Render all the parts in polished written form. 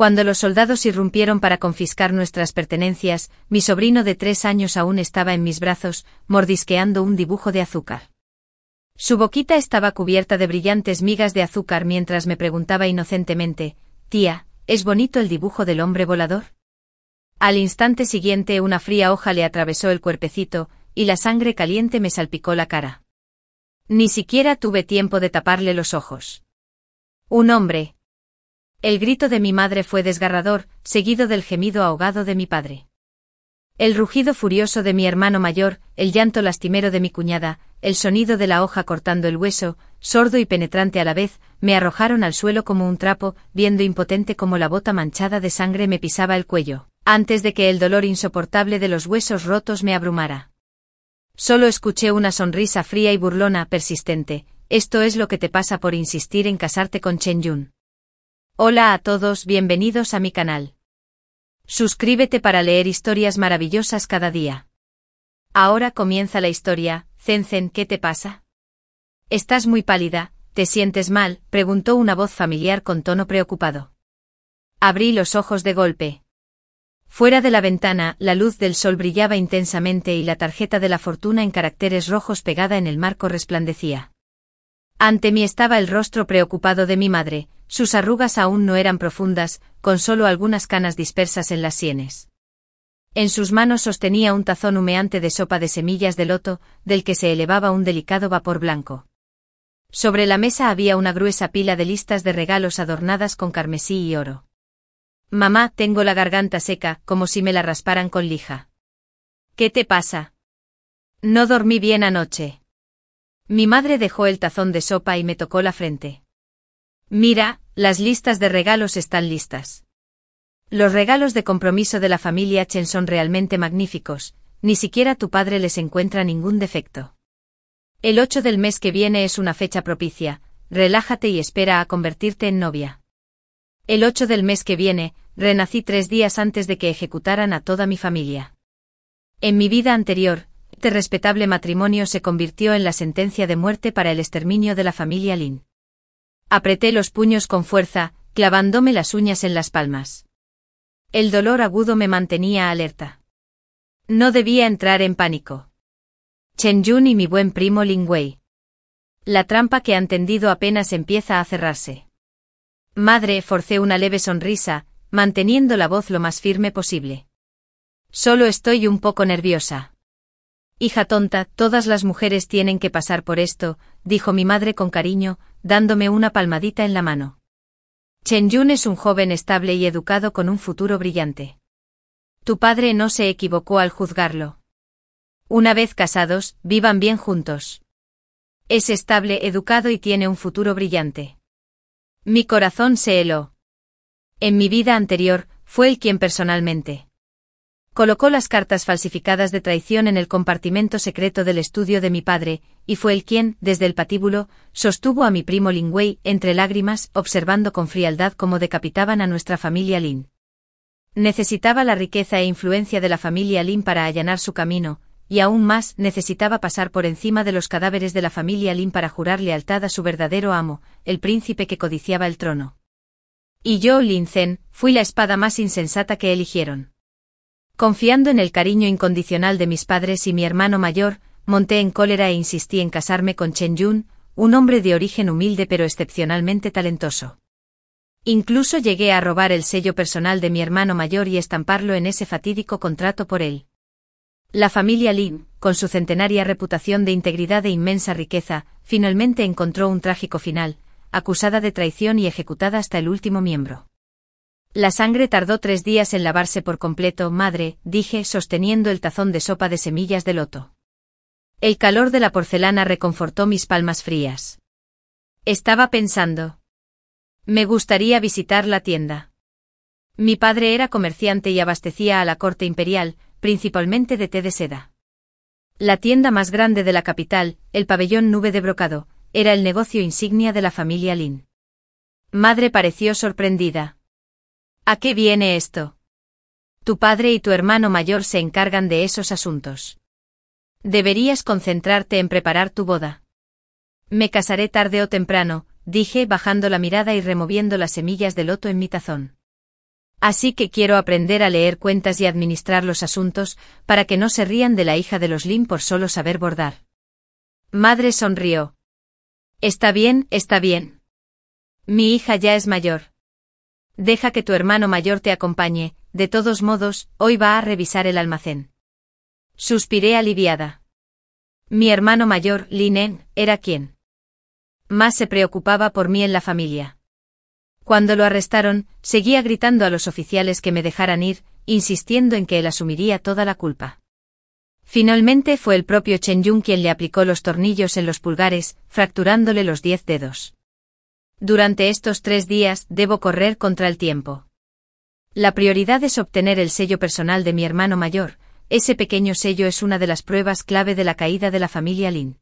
Cuando los soldados irrumpieron para confiscar nuestras pertenencias, mi sobrino de 3 años aún estaba en mis brazos, mordisqueando un dibujo de azúcar. Su boquita estaba cubierta de brillantes migas de azúcar mientras me preguntaba inocentemente, «Tía, ¿es bonito el dibujo del hombre volador?». Al instante siguiente una fría hoja le atravesó el cuerpecito, y la sangre caliente me salpicó la cara. Ni siquiera tuve tiempo de taparle los ojos. «¡Un hombre!». El grito de mi madre fue desgarrador, seguido del gemido ahogado de mi padre. El rugido furioso de mi hermano mayor, el llanto lastimero de mi cuñada, el sonido de la hoja cortando el hueso, sordo y penetrante a la vez, me arrojaron al suelo como un trapo, viendo impotente como la bota manchada de sangre me pisaba el cuello, antes de que el dolor insoportable de los huesos rotos me abrumara. Solo escuché una sonrisa fría y burlona, persistente. «Esto es lo que te pasa por insistir en casarte con Chen Yun». Hola a todos, bienvenidos a mi canal. Suscríbete para leer historias maravillosas cada día. Ahora comienza la historia. Zen, ¿qué te pasa? Estás muy pálida, ¿te sientes mal?, preguntó una voz familiar con tono preocupado. Abrí los ojos de golpe. Fuera de la ventana, la luz del sol brillaba intensamente y la tarjeta de la fortuna en caracteres rojos pegada en el marco resplandecía. Ante mí estaba el rostro preocupado de mi madre. Sus arrugas aún no eran profundas, con solo algunas canas dispersas en las sienes. En sus manos sostenía un tazón humeante de sopa de semillas de loto, del que se elevaba un delicado vapor blanco. Sobre la mesa había una gruesa pila de listas de regalos adornadas con carmesí y oro. «Mamá, tengo la garganta seca, como si me la rasparan con lija». «¿Qué te pasa?». «No dormí bien anoche». Mi madre dejó el tazón de sopa y me tocó la frente. «Mira, las listas de regalos están listas. Los regalos de compromiso de la familia Chen son realmente magníficos, ni siquiera tu padre les encuentra ningún defecto. El 8 del mes que viene es una fecha propicia, relájate y espera a convertirte en novia. El 8 del mes que viene, renací 3 días antes de que ejecutaran a toda mi familia. En mi vida anterior, este respetable matrimonio se convirtió en la sentencia de muerte para el exterminio de la familia Lin». Apreté los puños con fuerza, clavándome las uñas en las palmas. El dolor agudo me mantenía alerta. No debía entrar en pánico. Chen Yun y mi buen primo Lin Wei. La trampa que han tendido apenas empieza a cerrarse. Madre, forcé una leve sonrisa, manteniendo la voz lo más firme posible. Solo estoy un poco nerviosa. «Hija tonta, todas las mujeres tienen que pasar por esto», dijo mi madre con cariño, dándome una palmadita en la mano. «Chen Yun es un joven estable y educado con un futuro brillante. Tu padre no se equivocó al juzgarlo. Una vez casados, vivan bien juntos. Es estable, educado y tiene un futuro brillante». Mi corazón se heló. En mi vida anterior, fue él quien personalmente colocó las cartas falsificadas de traición en el compartimento secreto del estudio de mi padre, y fue él quien, desde el patíbulo, sostuvo a mi primo Lin Wei entre lágrimas, observando con frialdad cómo decapitaban a nuestra familia Lin. Necesitaba la riqueza e influencia de la familia Lin para allanar su camino, y aún más necesitaba pasar por encima de los cadáveres de la familia Lin para jurar lealtad a su verdadero amo, el príncipe que codiciaba el trono. Y yo, Lin Zen, fui la espada más insensata que eligieron. Confiando en el cariño incondicional de mis padres y mi hermano mayor, monté en cólera e insistí en casarme con Chen Yun, un hombre de origen humilde pero excepcionalmente talentoso. Incluso llegué a robar el sello personal de mi hermano mayor y estamparlo en ese fatídico contrato por él. La familia Lin, con su centenaria reputación de integridad e inmensa riqueza, finalmente encontró un trágico final, acusada de traición y ejecutada hasta el último miembro. La sangre tardó 3 días en lavarse por completo, madre, dije, sosteniendo el tazón de sopa de semillas de loto. El calor de la porcelana reconfortó mis palmas frías. Estaba pensando. Me gustaría visitar la tienda. Mi padre era comerciante y abastecía a la corte imperial, principalmente de té de seda. La tienda más grande de la capital, el pabellón Nube de Brocado, era el negocio insignia de la familia Lin. Madre pareció sorprendida. ¿A qué viene esto? Tu padre y tu hermano mayor se encargan de esos asuntos. Deberías concentrarte en preparar tu boda. Me casaré tarde o temprano, dije bajando la mirada y removiendo las semillas de loto en mi tazón. Así que quiero aprender a leer cuentas y administrar los asuntos, para que no se rían de la hija de los Lin por solo saber bordar. Madre sonrió. Está bien, está bien. Mi hija ya es mayor. Deja que tu hermano mayor te acompañe, de todos modos, hoy va a revisar el almacén. Suspiré aliviada. Mi hermano mayor, Linen, era quien más se preocupaba por mí en la familia. Cuando lo arrestaron, seguía gritando a los oficiales que me dejaran ir, insistiendo en que él asumiría toda la culpa. Finalmente fue el propio Chen Yun quien le aplicó los tornillos en los pulgares, fracturándole los 10 dedos. Durante estos 3 días debo correr contra el tiempo. La prioridad es obtener el sello personal de mi hermano mayor. Ese pequeño sello es una de las pruebas clave de la caída de la familia Lin.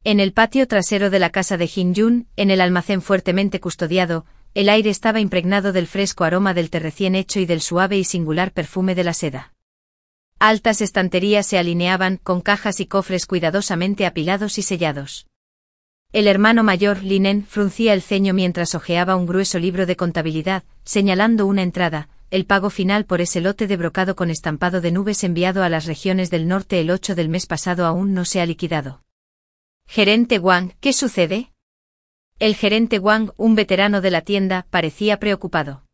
En el patio trasero de la casa de Jin Yun, en el almacén fuertemente custodiado, el aire estaba impregnado del fresco aroma del té recién hecho y del suave y singular perfume de la seda. Altas estanterías se alineaban, con cajas y cofres cuidadosamente apilados y sellados. El hermano mayor, Linen, fruncía el ceño mientras hojeaba un grueso libro de contabilidad, señalando una entrada: el pago final por ese lote de brocado con estampado de nubes enviado a las regiones del norte el 8 del mes pasado aún no se ha liquidado. Gerente Wang, ¿qué sucede? El gerente Wang, un veterano de la tienda, parecía preocupado.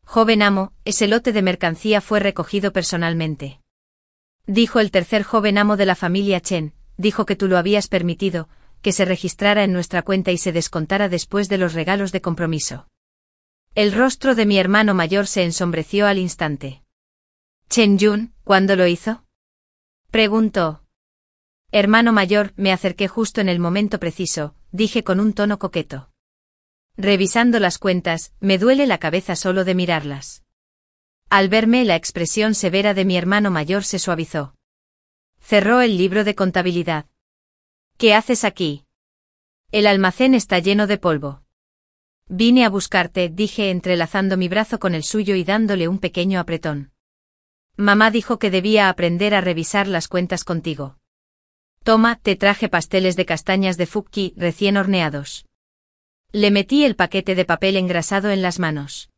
Joven amo, ese lote de mercancía fue recogido personalmente. Dijo el tercer joven amo de la familia Chen, dijo que tú lo habías permitido, que se registrara en nuestra cuenta y se descontara después de los regalos de compromiso. El rostro de mi hermano mayor se ensombreció al instante. Chen Yun, ¿cuándo lo hizo? Preguntó. Hermano mayor, me acerqué justo en el momento preciso, dije con un tono coqueto. Revisando las cuentas, me duele la cabeza solo de mirarlas. Al verme, la expresión severa de mi hermano mayor se suavizó. Cerró el libro de contabilidad. ¿Qué haces aquí? El almacén está lleno de polvo. Vine a buscarte, dije entrelazando mi brazo con el suyo y dándole un pequeño apretón. Mamá dijo que debía aprender a revisar las cuentas contigo. Toma, te traje pasteles de castañas de Fukki recién horneados. Le metí el paquete de papel engrasado en las manos.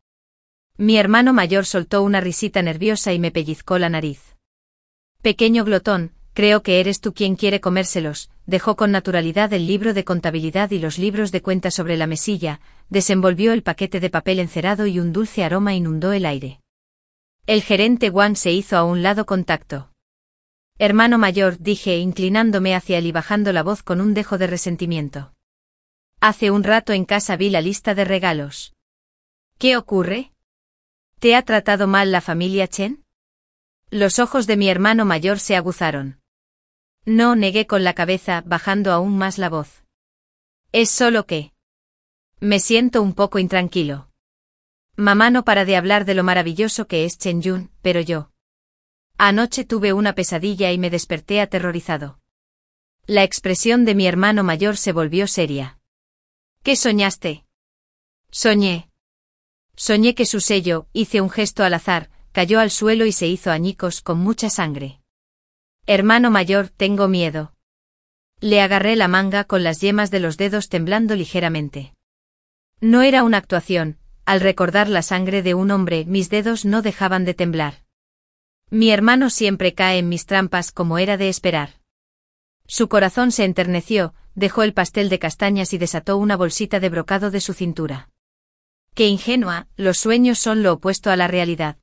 Mi hermano mayor soltó una risita nerviosa y me pellizcó la nariz. Pequeño glotón, creo que eres tú quien quiere comérselos. Dejó con naturalidad el libro de contabilidad y los libros de cuentas sobre la mesilla, desenvolvió el paquete de papel encerado y un dulce aroma inundó el aire. El gerente Wang se hizo a un lado con tacto. Hermano mayor, dije inclinándome hacia él y bajando la voz con un dejo de resentimiento. Hace un rato en casa vi la lista de regalos. ¿Qué ocurre? ¿Te ha tratado mal la familia Chen? Los ojos de mi hermano mayor se aguzaron. No, negué con la cabeza, bajando aún más la voz. Es solo que me siento un poco intranquilo. Mamá no para de hablar de lo maravilloso que es Chen Yun, pero yo. Anoche tuve una pesadilla y me desperté aterrorizado. La expresión de mi hermano mayor se volvió seria. ¿Qué soñaste? Soñé que su sello, hice un gesto al azar, cayó al suelo y se hizo añicos con mucha sangre. Hermano mayor, tengo miedo. Le agarré la manga con las yemas de los dedos temblando ligeramente. No era una actuación, al recordar la sangre de un hombre mis dedos no dejaban de temblar. Mi hermano siempre cae en mis trampas como era de esperar. Su corazón se enterneció, dejó el pastel de castañas y desató una bolsita de brocado de su cintura. Qué ingenua, los sueños son lo opuesto a la realidad.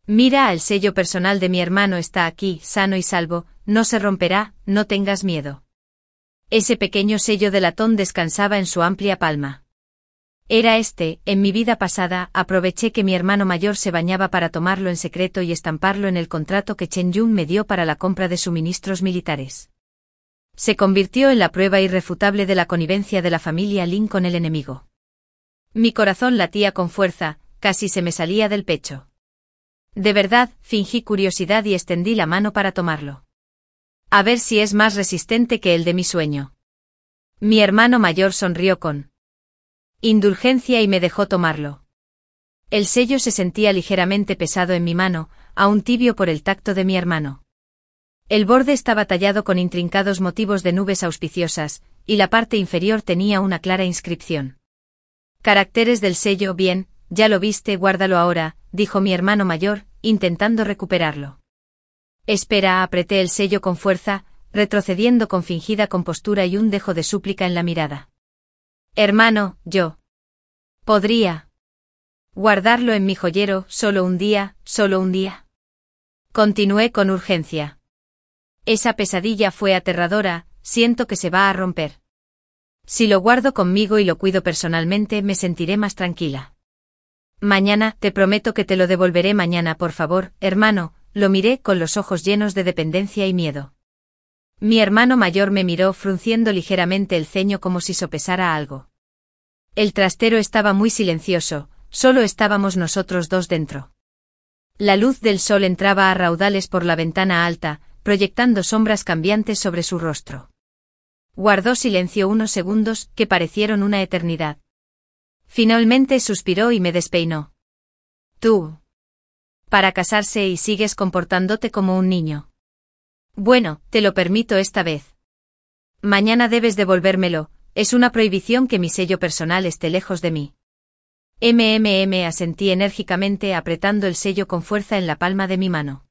Mira, el sello personal de mi hermano está aquí, sano y salvo, no se romperá, no tengas miedo. Ese pequeño sello de latón descansaba en su amplia palma. Era en mi vida pasada, aproveché que mi hermano mayor se bañaba para tomarlo en secreto y estamparlo en el contrato que Chen Yun me dio para la compra de suministros militares. Se convirtió en la prueba irrefutable de la connivencia de la familia Lin con el enemigo. Mi corazón latía con fuerza, casi se me salía del pecho. De verdad, fingí curiosidad y extendí la mano para tomarlo. A ver si es más resistente que el de mi sueño. Mi hermano mayor sonrió con indulgencia y me dejó tomarlo. El sello se sentía ligeramente pesado en mi mano, aún tibio por el tacto de mi hermano. El borde estaba tallado con intrincados motivos de nubes auspiciosas, y la parte inferior tenía una clara inscripción. Caracteres del sello, bien, ya lo viste, guárdalo ahora, dijo mi hermano mayor, intentando recuperarlo. Espera, apreté el sello con fuerza, retrocediendo con fingida compostura y un dejo de súplica en la mirada. Hermano, yo podría guardarlo en mi joyero, solo un día, solo un día. Continué con urgencia. Esa pesadilla fue aterradora, siento que se va a romper. Si lo guardo conmigo y lo cuido personalmente, me sentiré más tranquila. Mañana, te prometo que te lo devolveré mañana, por favor, hermano, lo miré con los ojos llenos de dependencia y miedo. Mi hermano mayor me miró frunciendo ligeramente el ceño como si sopesara algo. El trastero estaba muy silencioso, solo estábamos nosotros dos dentro. La luz del sol entraba a raudales por la ventana alta, proyectando sombras cambiantes sobre su rostro. Guardó silencio unos segundos, que parecieron una eternidad. Finalmente suspiró y me despeinó. Tú. Para casarse y sigues comportándote como un niño. Bueno, te lo permito esta vez. Mañana debes devolvérmelo, es una prohibición que mi sello personal esté lejos de mí. Asentí enérgicamente apretando el sello con fuerza en la palma de mi mano.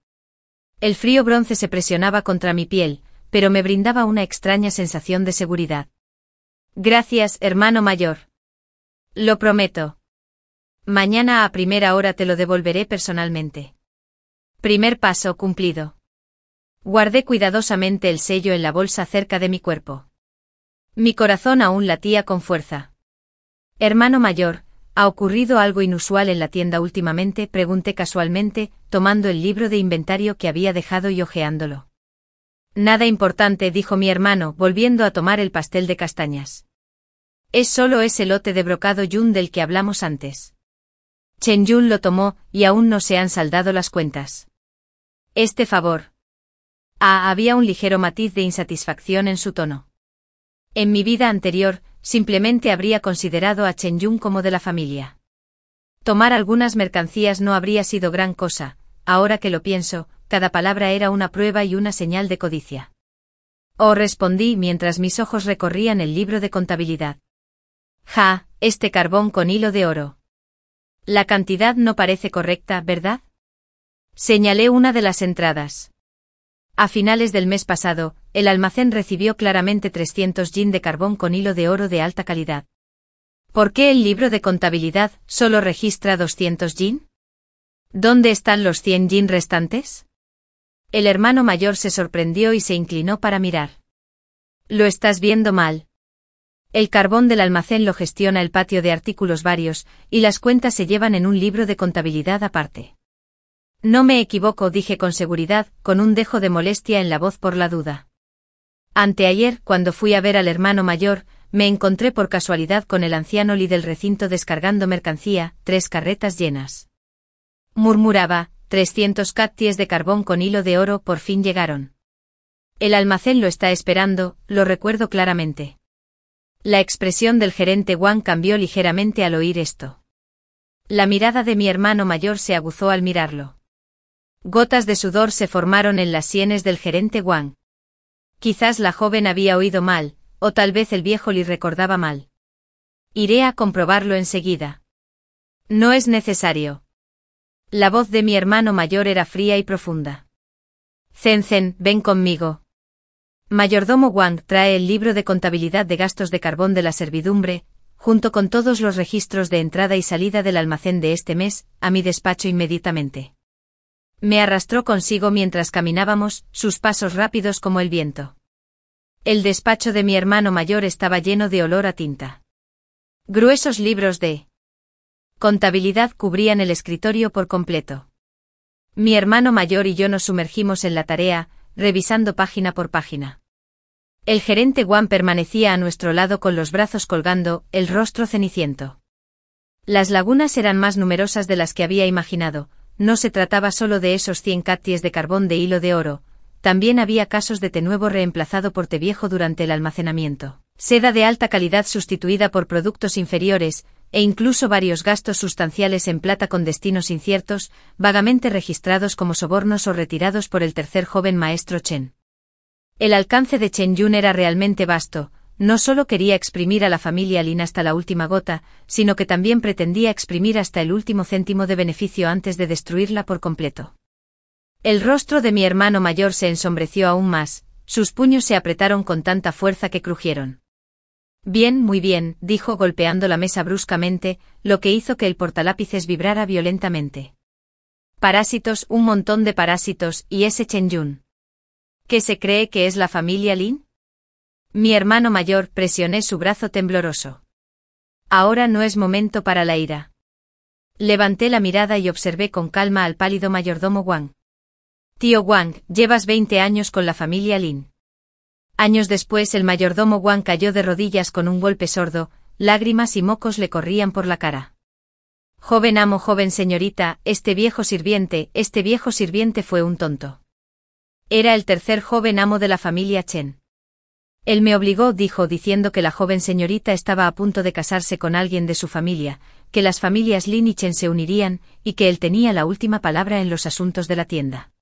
El frío bronce se presionaba contra mi piel, pero me brindaba una extraña sensación de seguridad. Gracias, hermano mayor. Lo prometo. Mañana a primera hora te lo devolveré personalmente. Primer paso cumplido. Guardé cuidadosamente el sello en la bolsa cerca de mi cuerpo. Mi corazón aún latía con fuerza. Hermano mayor, ¿ha ocurrido algo inusual en la tienda últimamente?, pregunté casualmente, tomando el libro de inventario que había dejado y hojeándolo. Nada importante, dijo mi hermano, volviendo a tomar el pastel de castañas. Es solo ese lote de brocado yun del que hablamos antes. Chen Yun lo tomó, y aún no se han saldado las cuentas. Este favor. Había un ligero matiz de insatisfacción en su tono. En mi vida anterior, simplemente habría considerado a Chen Yun como de la familia. Tomar algunas mercancías no habría sido gran cosa, ahora que lo pienso, cada palabra era una prueba y una señal de codicia. Respondí mientras mis ojos recorrían el libro de contabilidad. Este carbón con hilo de oro. La cantidad no parece correcta, ¿verdad? Señalé una de las entradas. A finales del mes pasado, el almacén recibió claramente 300 yin de carbón con hilo de oro de alta calidad. ¿Por qué el libro de contabilidad solo registra 200 yin? ¿Dónde están los 100 yin restantes? El hermano mayor se sorprendió y se inclinó para mirar. Lo estás viendo mal. El carbón del almacén lo gestiona el patio de artículos varios, y las cuentas se llevan en un libro de contabilidad aparte. No me equivoco, dije con seguridad, con un dejo de molestia en la voz por la duda. Anteayer, cuando fui a ver al hermano mayor, me encontré por casualidad con el anciano Li del recinto descargando mercancía, 3 carretas llenas. Murmuraba, 300 catties de carbón con hilo de oro por fin llegaron. El almacén lo está esperando, lo recuerdo claramente. La expresión del gerente Wang cambió ligeramente al oír esto. La mirada de mi hermano mayor se aguzó al mirarlo. Gotas de sudor se formaron en las sienes del gerente Wang. Quizás la joven había oído mal, o tal vez el viejo Li recordaba mal. Iré a comprobarlo enseguida. No es necesario. La voz de mi hermano mayor era fría y profunda. Zen, ven conmigo. Mayordomo Wang trae el libro de contabilidad de gastos de carbón de la servidumbre, junto con todos los registros de entrada y salida del almacén de este mes, a mi despacho inmediatamente. Me arrastró consigo mientras caminábamos, sus pasos rápidos como el viento. El despacho de mi hermano mayor estaba lleno de olor a tinta. Gruesos libros de contabilidad cubrían el escritorio por completo. Mi hermano mayor y yo nos sumergimos en la tarea, revisando página por página. El gerente Wang permanecía a nuestro lado con los brazos colgando, el rostro ceniciento. Las lagunas eran más numerosas de las que había imaginado, no se trataba solo de esos 100 catties de carbón de hilo de oro, también había casos de té nuevo reemplazado por té viejo durante el almacenamiento, seda de alta calidad sustituida por productos inferiores, e incluso varios gastos sustanciales en plata con destinos inciertos, vagamente registrados como sobornos o retirados por el tercer joven maestro Chen. El alcance de Chen Yun era realmente vasto, no solo quería exprimir a la familia Lin hasta la última gota, sino que también pretendía exprimir hasta el último céntimo de beneficio antes de destruirla por completo. El rostro de mi hermano mayor se ensombreció aún más, sus puños se apretaron con tanta fuerza que crujieron. Bien, muy bien, dijo golpeando la mesa bruscamente, lo que hizo que el portalápices vibrara violentamente. Parásitos, un montón de parásitos, y ese Chen Yun. ¿Qué se cree que es la familia Lin? Mi hermano mayor, presioné su brazo tembloroso. Ahora no es momento para la ira. Levanté la mirada y observé con calma al pálido mayordomo Wang. Tío Wang, llevas 20 años con la familia Lin. Años después el mayordomo Wang cayó de rodillas con un golpe sordo, lágrimas y mocos le corrían por la cara. Joven amo, joven señorita, este viejo sirviente fue un tonto. Era el tercer joven amo de la familia Chen. Él me obligó, dijo, diciendo que la joven señorita estaba a punto de casarse con alguien de su familia, que las familias Lin y Chen se unirían, y que él tenía la última palabra en los asuntos de la tienda.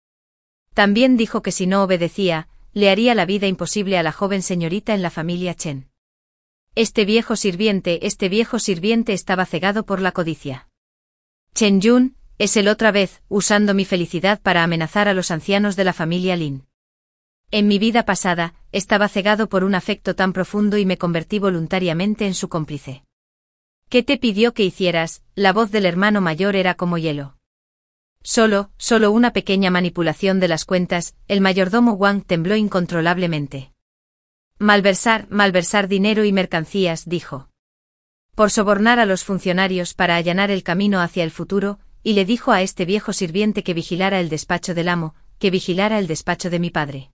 También dijo que si no obedecía, le haría la vida imposible a la joven señorita en la familia Chen. Este viejo sirviente estaba cegado por la codicia. Chen Yun, es él otra vez, usando mi felicidad para amenazar a los ancianos de la familia Lin. En mi vida pasada, estaba cegado por un afecto tan profundo y me convertí voluntariamente en su cómplice. ¿Qué te pidió que hicieras? La voz del hermano mayor era como hielo. Solo una pequeña manipulación de las cuentas, el mayordomo Wang tembló incontrolablemente. Malversar dinero y mercancías, dijo. Por sobornar a los funcionarios para allanar el camino hacia el futuro, y le dijo a este viejo sirviente que vigilara el despacho del amo, que vigilara el despacho de mi padre.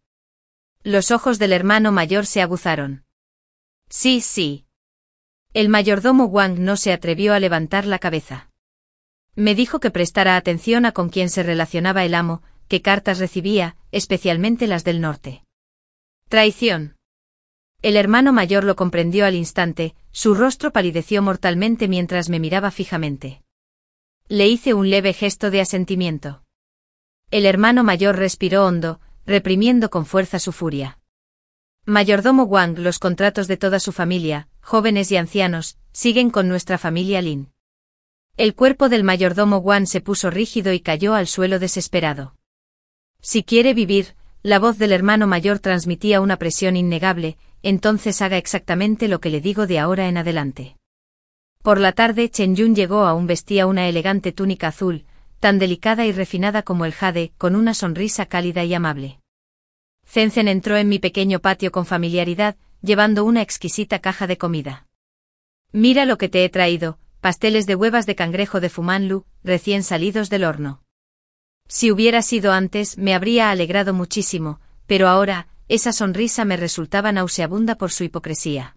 Los ojos del hermano mayor se aguzaron. Sí, sí. El mayordomo Wang no se atrevió a levantar la cabeza. Me dijo que prestara atención a con quién se relacionaba el amo, qué cartas recibía, especialmente las del norte. Traición. El hermano mayor lo comprendió al instante, su rostro palideció mortalmente mientras me miraba fijamente. Le hice un leve gesto de asentimiento. El hermano mayor respiró hondo, reprimiendo con fuerza su furia. Mayordomo Wang, los contratos de toda su familia, jóvenes y ancianos, siguen con nuestra familia Lin. El cuerpo del mayordomo Wang se puso rígido y cayó al suelo desesperado. Si quiere vivir, la voz del hermano mayor transmitía una presión innegable, entonces haga exactamente lo que le digo de ahora en adelante. Por la tarde Chen Yun llegó, aún vestía una elegante túnica azul, tan delicada y refinada como el jade, con una sonrisa cálida y amable. Zen entró en mi pequeño patio con familiaridad, llevando una exquisita caja de comida. Mira lo que te he traído, pasteles de huevas de cangrejo de Fumanlu, recién salidos del horno. Si hubiera sido antes me habría alegrado muchísimo, pero ahora, esa sonrisa me resultaba nauseabunda por su hipocresía.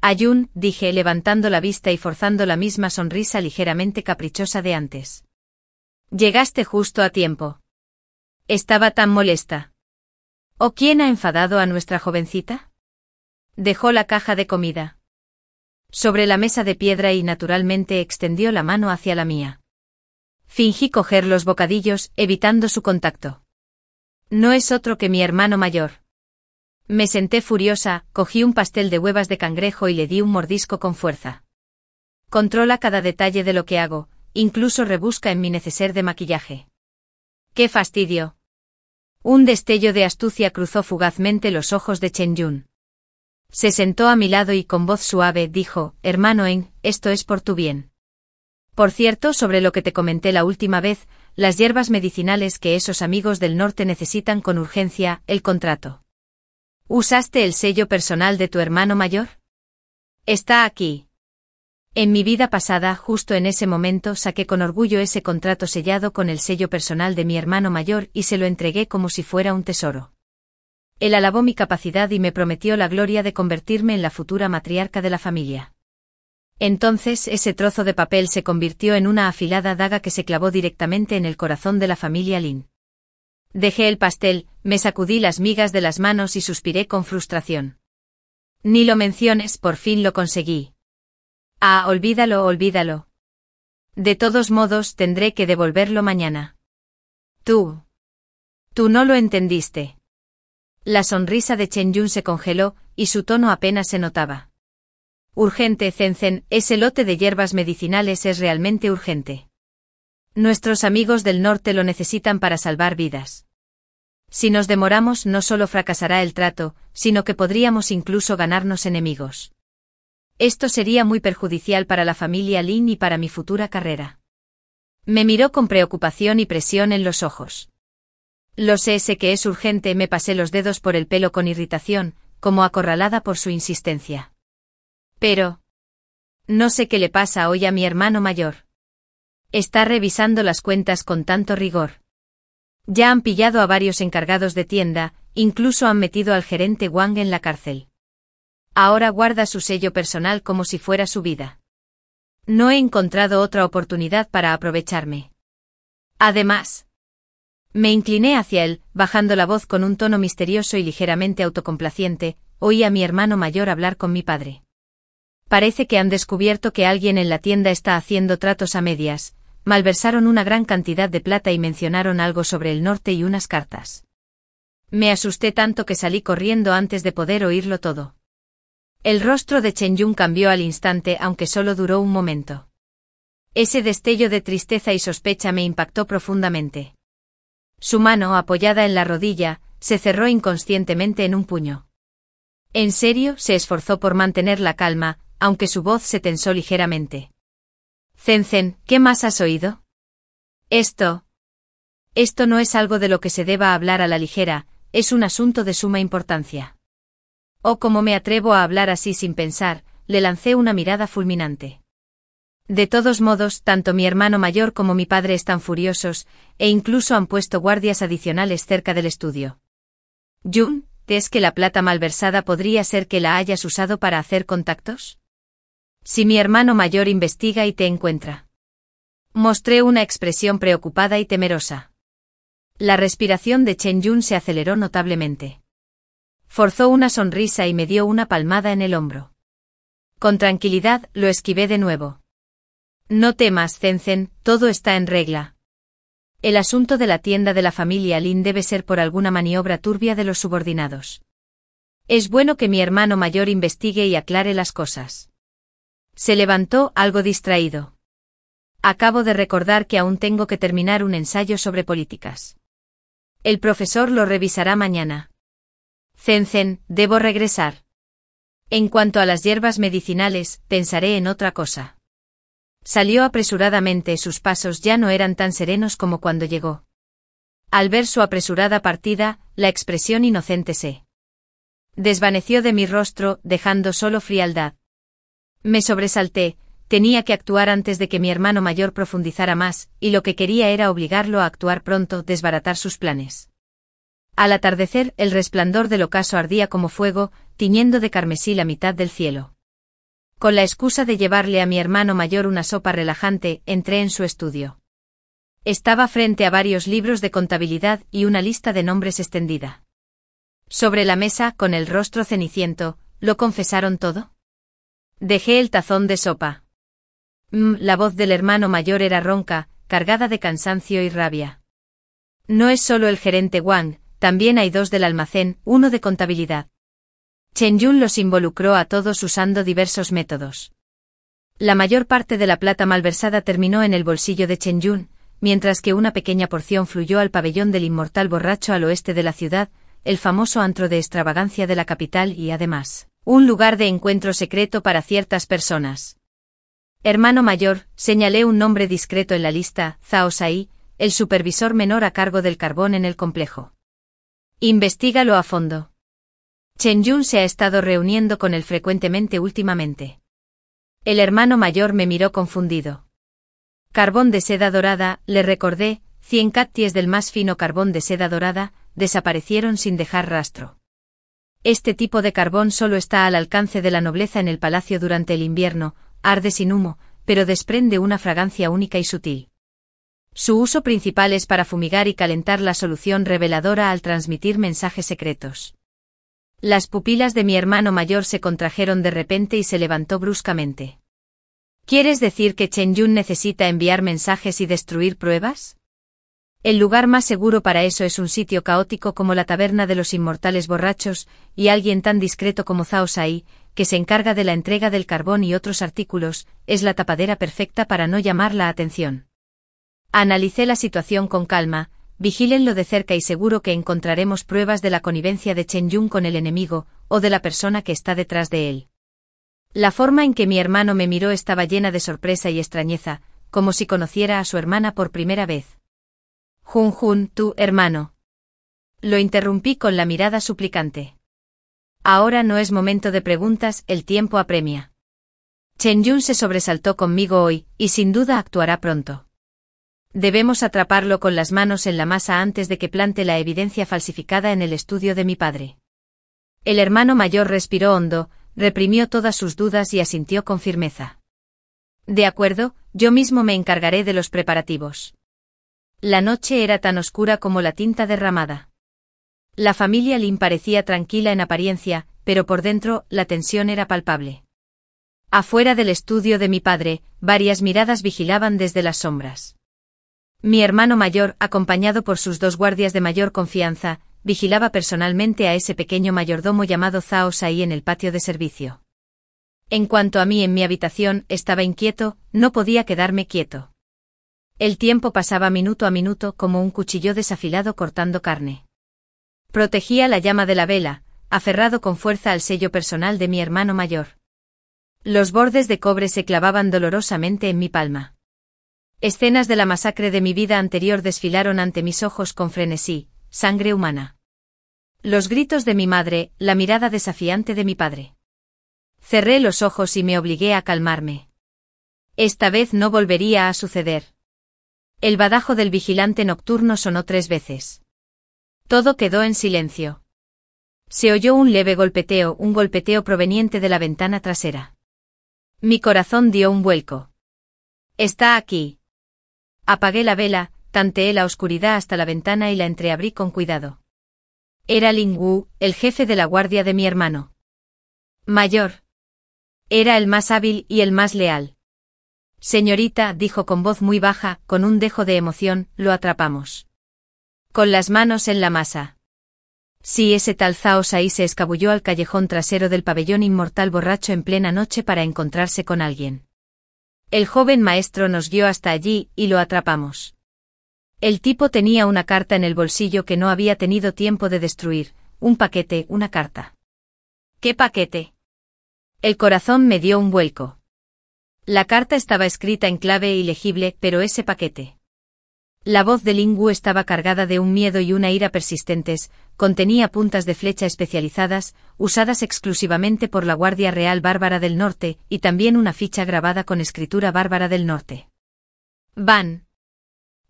Ayun, dije levantando la vista y forzando la misma sonrisa ligeramente caprichosa de antes. Llegaste justo a tiempo. Estaba tan molesta. ¿O quién ha enfadado a nuestra jovencita? Dejó la caja de comida sobre la mesa de piedra y naturalmente extendió la mano hacia la mía. Fingí coger los bocadillos, evitando su contacto. No es otro que mi hermano mayor. Me senté furiosa, cogí un pastel de huevas de cangrejo y le di un mordisco con fuerza. Controla cada detalle de lo que hago, incluso rebusca en mi neceser de maquillaje. ¡Qué fastidio! Un destello de astucia cruzó fugazmente los ojos de Chen Yun. Se sentó a mi lado y con voz suave dijo, hermano En, esto es por tu bien. Por cierto, sobre lo que te comenté la última vez, las hierbas medicinales que esos amigos del norte necesitan con urgencia, el contrato. ¿Usaste el sello personal de tu hermano mayor? Está aquí. En mi vida pasada, justo en ese momento, saqué con orgullo ese contrato sellado con el sello personal de mi hermano mayor y se lo entregué como si fuera un tesoro. Él alabó mi capacidad y me prometió la gloria de convertirme en la futura matriarca de la familia. Entonces ese trozo de papel se convirtió en una afilada daga que se clavó directamente en el corazón de la familia Lin. Dejé el pastel, me sacudí las migas de las manos y suspiré con frustración. Ni lo menciones, por fin lo conseguí. Ah, olvídalo. De todos modos tendré que devolverlo mañana. Tú no lo entendiste. La sonrisa de Chen Yun se congeló, y su tono apenas se notaba. Urgente, Zenzen, ese lote de hierbas medicinales es realmente urgente. Nuestros amigos del norte lo necesitan para salvar vidas. Si nos demoramos, no solo fracasará el trato, sino que podríamos incluso ganarnos enemigos. Esto sería muy perjudicial para la familia Lin y para mi futura carrera. Me miró con preocupación y presión en los ojos. Lo sé que es urgente, me pasé los dedos por el pelo con irritación, como acorralada por su insistencia. Pero no sé qué le pasa hoy a mi hermano mayor. Está revisando las cuentas con tanto rigor. Ya han pillado a varios encargados de tienda, incluso han metido al gerente Wang en la cárcel. Ahora guarda su sello personal como si fuera su vida. No he encontrado otra oportunidad para aprovecharme. Además, me incliné hacia él, bajando la voz con un tono misterioso y ligeramente autocomplaciente, oí a mi hermano mayor hablar con mi padre. Parece que han descubierto que alguien en la tienda está haciendo tratos a medias. Malversaron una gran cantidad de plata y mencionaron algo sobre el norte y unas cartas. Me asusté tanto que salí corriendo antes de poder oírlo todo. El rostro de Chen Yun cambió al instante, aunque solo duró un momento. Ese destello de tristeza y sospecha me impactó profundamente. Su mano, apoyada en la rodilla, se cerró inconscientemente en un puño. En serio, se esforzó por mantener la calma, aunque su voz se tensó ligeramente. Zenzen, ¿qué más has oído? Esto no es algo de lo que se deba hablar a la ligera, es un asunto de suma importancia. Oh, cómo me atrevo a hablar así sin pensar, le lancé una mirada fulminante. De todos modos, tanto mi hermano mayor como mi padre están furiosos, e incluso han puesto guardias adicionales cerca del estudio. Yun, ¿es que la plata malversada podría ser que la hayas usado para hacer contactos? Si mi hermano mayor investiga y te encuentra. Mostré una expresión preocupada y temerosa. La respiración de Chen Yun se aceleró notablemente. Forzó una sonrisa y me dio una palmada en el hombro. Con tranquilidad, lo esquivé de nuevo. No temas, Zenzen, todo está en regla. El asunto de la tienda de la familia Lin debe ser por alguna maniobra turbia de los subordinados. Es bueno que mi hermano mayor investigue y aclare las cosas. Se levantó, algo distraído. Acabo de recordar que aún tengo que terminar un ensayo sobre políticas. El profesor lo revisará mañana. Zenzen, debo regresar. En cuanto a las hierbas medicinales, pensaré en otra cosa. Salió apresuradamente, sus pasos ya no eran tan serenos como cuando llegó. Al ver su apresurada partida, la expresión inocente se desvaneció de mi rostro, dejando solo frialdad. Me sobresalté, tenía que actuar antes de que mi hermano mayor profundizara más, y lo que quería era obligarlo a actuar pronto, desbaratar sus planes. Al atardecer, el resplandor del ocaso ardía como fuego, tiñendo de carmesí la mitad del cielo. Con la excusa de llevarle a mi hermano mayor una sopa relajante, entré en su estudio. Estaba frente a varios libros de contabilidad y una lista de nombres extendida. Sobre la mesa, con el rostro ceniciento, ¿lo confesaron todo? Dejé el tazón de sopa. La voz del hermano mayor era ronca, cargada de cansancio y rabia. No es solo el gerente Wang, también hay dos del almacén, uno de contabilidad. Chen Yun los involucró a todos usando diversos métodos. La mayor parte de la plata malversada terminó en el bolsillo de Chen Yun, mientras que una pequeña porción fluyó al pabellón del inmortal borracho al oeste de la ciudad, el famoso antro de extravagancia de la capital y además, un lugar de encuentro secreto para ciertas personas. Hermano mayor, señalé un nombre discreto en la lista, Zhao Sai, el supervisor menor a cargo del carbón en el complejo. Investígalo a fondo. Chen Yun se ha estado reuniendo con él frecuentemente últimamente. El hermano mayor me miró confundido. Carbón de seda dorada, le recordé, 100 catties del más fino carbón de seda dorada, desaparecieron sin dejar rastro. Este tipo de carbón solo está al alcance de la nobleza en el palacio durante el invierno, arde sin humo, pero desprende una fragancia única y sutil. Su uso principal es para fumigar y calentar la solución reveladora al transmitir mensajes secretos. Las pupilas de mi hermano mayor se contrajeron de repente y se levantó bruscamente. ¿Quieres decir que Chen Yun necesita enviar mensajes y destruir pruebas? El lugar más seguro para eso es un sitio caótico como la taberna de los inmortales borrachos, y alguien tan discreto como Zhao Sai, que se encarga de la entrega del carbón y otros artículos, es la tapadera perfecta para no llamar la atención. Analicé la situación con calma, vigílenlo de cerca y seguro que encontraremos pruebas de la connivencia de Chen Yun con el enemigo, o de la persona que está detrás de él. La forma en que mi hermano me miró estaba llena de sorpresa y extrañeza, como si conociera a su hermana por primera vez. Jun, tu hermano. Lo interrumpí con la mirada suplicante. Ahora no es momento de preguntas, el tiempo apremia. Chen Yun se sobresaltó conmigo hoy, y sin duda actuará pronto. Debemos atraparlo con las manos en la masa antes de que plante la evidencia falsificada en el estudio de mi padre. El hermano mayor respiró hondo, reprimió todas sus dudas y asintió con firmeza. De acuerdo, yo mismo me encargaré de los preparativos. La noche era tan oscura como la tinta derramada. La familia Lin parecía tranquila en apariencia, pero por dentro la tensión era palpable. Afuera del estudio de mi padre, varias miradas vigilaban desde las sombras. Mi hermano mayor, acompañado por sus dos guardias de mayor confianza, vigilaba personalmente a ese pequeño mayordomo llamado Zhao Sai en el patio de servicio. En cuanto a mí en mi habitación, estaba inquieto, no podía quedarme quieto. El tiempo pasaba minuto a minuto como un cuchillo desafilado cortando carne. Protegía la llama de la vela, aferrado con fuerza al sello personal de mi hermano mayor. Los bordes de cobre se clavaban dolorosamente en mi palma. Escenas de la masacre de mi vida anterior desfilaron ante mis ojos con frenesí, sangre humana. Los gritos de mi madre, la mirada desafiante de mi padre. Cerré los ojos y me obligué a calmarme. Esta vez no volvería a suceder. El badajo del vigilante nocturno sonó 3 veces. Todo quedó en silencio. Se oyó un leve golpeteo, un golpeteo proveniente de la ventana trasera. Mi corazón dio un vuelco. Está aquí. Apagué la vela, tanteé la oscuridad hasta la ventana y la entreabrí con cuidado. Era Ling Wu, el jefe de la guardia de mi hermano mayor. Era el más hábil y el más leal. Señorita, dijo con voz muy baja, con un dejo de emoción, lo atrapamos. Con las manos en la masa. Sí, ese tal Zhao Sai se escabulló al callejón trasero del pabellón inmortal borracho en plena noche para encontrarse con alguien. El joven maestro nos guió hasta allí, y lo atrapamos. El tipo tenía una carta en el bolsillo que no había tenido tiempo de destruir, un paquete, una carta. ¿Qué paquete? El corazón me dio un vuelco. La carta estaba escrita en clave ilegible, pero ese paquete. La voz de Ling Wu estaba cargada de un miedo y una ira persistentes, contenía puntas de flecha especializadas, usadas exclusivamente por la Guardia Real Bárbara del Norte, y también una ficha grabada con escritura bárbara del Norte. Van.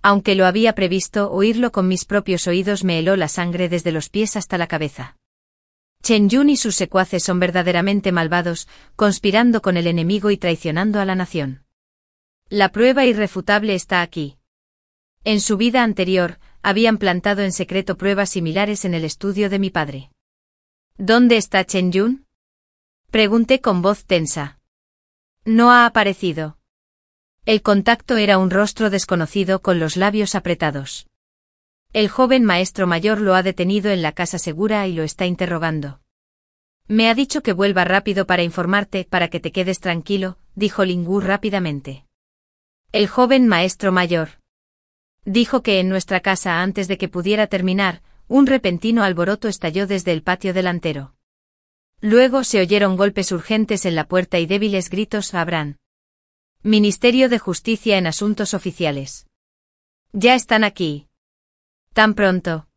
Aunque lo había previsto, oírlo con mis propios oídos me heló la sangre desde los pies hasta la cabeza. Chen Yun y sus secuaces son verdaderamente malvados, conspirando con el enemigo y traicionando a la nación. La prueba irrefutable está aquí. En su vida anterior, habían plantado en secreto pruebas similares en el estudio de mi padre. ¿Dónde está Chen Yun? Pregunté con voz tensa. No ha aparecido. El contacto era un rostro desconocido con los labios apretados. El joven maestro mayor lo ha detenido en la casa segura y lo está interrogando. Me ha dicho que vuelva rápido para informarte, para que te quedes tranquilo, dijo Ling Wu rápidamente. El joven maestro mayor dijo que en nuestra casa, antes de que pudiera terminar, un repentino alboroto estalló desde el patio delantero. Luego se oyeron golpes urgentes en la puerta y débiles gritos: «Abran». Ministerio de Justicia en Asuntos Oficiales. Ya están aquí. Tan pronto.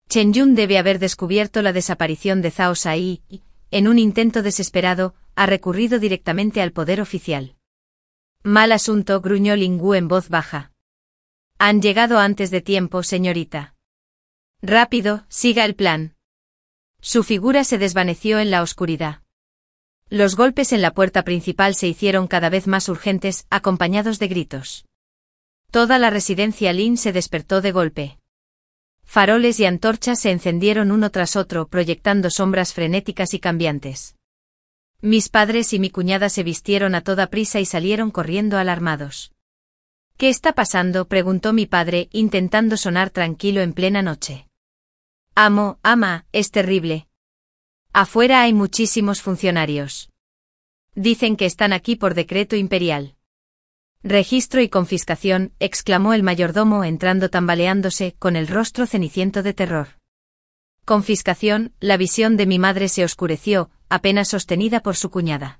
Chen Yun debe haber descubierto la desaparición de Zhao Sai y, en un intento desesperado, ha recurrido directamente al poder oficial. Mal asunto, gruñó Ling Wu en voz baja. Han llegado antes de tiempo, señorita. Rápido, siga el plan. Su figura se desvaneció en la oscuridad. Los golpes en la puerta principal se hicieron cada vez más urgentes, acompañados de gritos. Toda la residencia Lin se despertó de golpe. Faroles y antorchas se encendieron uno tras otro, proyectando sombras frenéticas y cambiantes. Mis padres y mi cuñada se vistieron a toda prisa y salieron corriendo alarmados. ¿Qué está pasando?, preguntó mi padre, intentando sonar tranquilo en plena noche. Ama, es terrible. Afuera hay muchísimos funcionarios. Dicen que están aquí por decreto imperial. Registro y confiscación, exclamó el mayordomo entrando tambaleándose, con el rostro ceniciento de terror. Confiscación, la visión de mi madre se oscureció, apenas sostenida por su cuñada.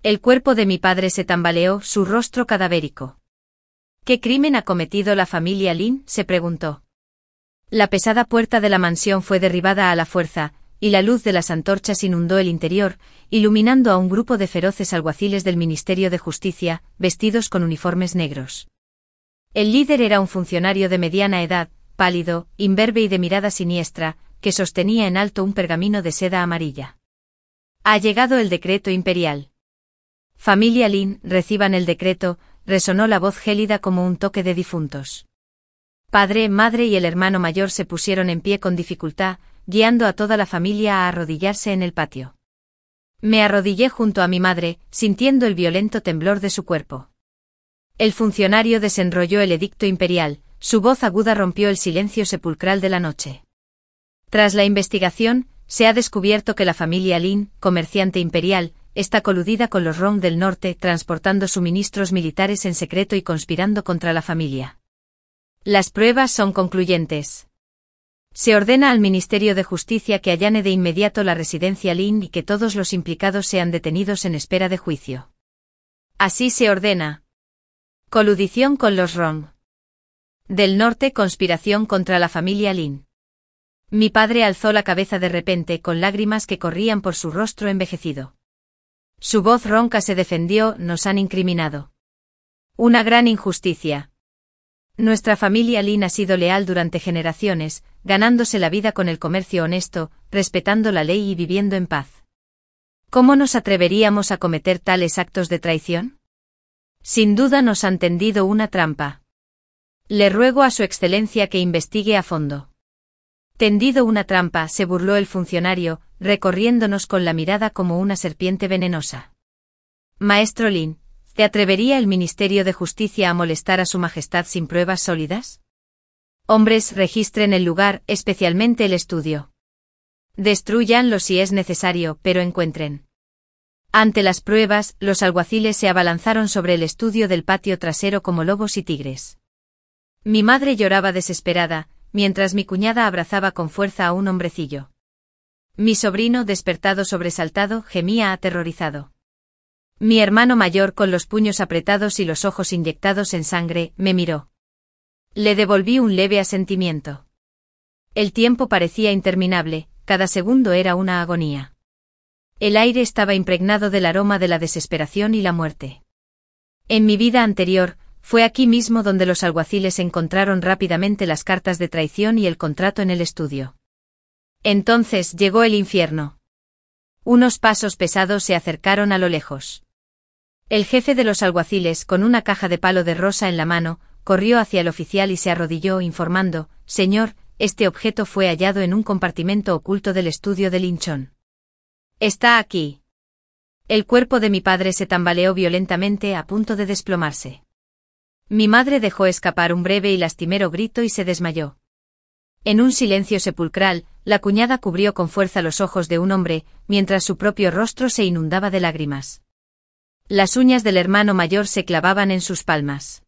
El cuerpo de mi padre se tambaleó, su rostro cadavérico. ¿Qué crimen ha cometido la familia Lin?, se preguntó. La pesada puerta de la mansión fue derribada a la fuerza, y la luz de las antorchas inundó el interior, iluminando a un grupo de feroces alguaciles del Ministerio de Justicia, vestidos con uniformes negros. El líder era un funcionario de mediana edad, pálido, imberbe y de mirada siniestra, que sostenía en alto un pergamino de seda amarilla. Ha llegado el decreto imperial. Familia Lin, reciban el decreto, resonó la voz gélida como un toque de difuntos. Padre, madre y el hermano mayor se pusieron en pie con dificultad, guiando a toda la familia a arrodillarse en el patio. Me arrodillé junto a mi madre, sintiendo el violento temblor de su cuerpo. El funcionario desenrolló el edicto imperial, su voz aguda rompió el silencio sepulcral de la noche. Tras la investigación, se ha descubierto que la familia Lin, comerciante imperial, está coludida con los Rong del Norte, transportando suministros militares en secreto y conspirando contra la familia. Las pruebas son concluyentes. Se ordena al Ministerio de Justicia que allane de inmediato la residencia Lin y que todos los implicados sean detenidos en espera de juicio. Así se ordena. Coludición con los Rong del Norte, conspiración contra la familia Lin. Mi padre alzó la cabeza de repente con lágrimas que corrían por su rostro envejecido. Su voz ronca se defendió: nos han incriminado. Una gran injusticia. Nuestra familia Lin ha sido leal durante generaciones, ganándose la vida con el comercio honesto, respetando la ley y viviendo en paz. ¿Cómo nos atreveríamos a cometer tales actos de traición? Sin duda nos han tendido una trampa. Le ruego a su excelencia que investigue a fondo. Tendido una trampa, se burló el funcionario, recorriéndonos con la mirada como una serpiente venenosa. Maestro Lin, ¿te atrevería el Ministerio de Justicia a molestar a su majestad sin pruebas sólidas? Hombres, registren el lugar, especialmente el estudio. Destrúyanlo si es necesario, pero encuentren. Ante las pruebas, los alguaciles se abalanzaron sobre el estudio del patio trasero como lobos y tigres. Mi madre lloraba desesperada, mientras mi cuñada abrazaba con fuerza a un hombrecillo. Mi sobrino, despertado sobresaltado, gemía aterrorizado. Mi hermano mayor, con los puños apretados y los ojos inyectados en sangre, me miró. Le devolví un leve asentimiento. El tiempo parecía interminable, cada segundo era una agonía. El aire estaba impregnado del aroma de la desesperación y la muerte. En mi vida anterior, fue aquí mismo donde los alguaciles encontraron rápidamente las cartas de traición y el contrato en el estudio. Entonces llegó el infierno. Unos pasos pesados se acercaron a lo lejos. El jefe de los alguaciles, con una caja de palo de rosa en la mano, corrió hacia el oficial y se arrodilló informando: «Señor, este objeto fue hallado en un compartimento oculto del estudio de Linchón. Está aquí». El cuerpo de mi padre se tambaleó violentamente, a punto de desplomarse. Mi madre dejó escapar un breve y lastimero grito y se desmayó. En un silencio sepulcral, la cuñada cubrió con fuerza los ojos de un hombre, mientras su propio rostro se inundaba de lágrimas. Las uñas del hermano mayor se clavaban en sus palmas.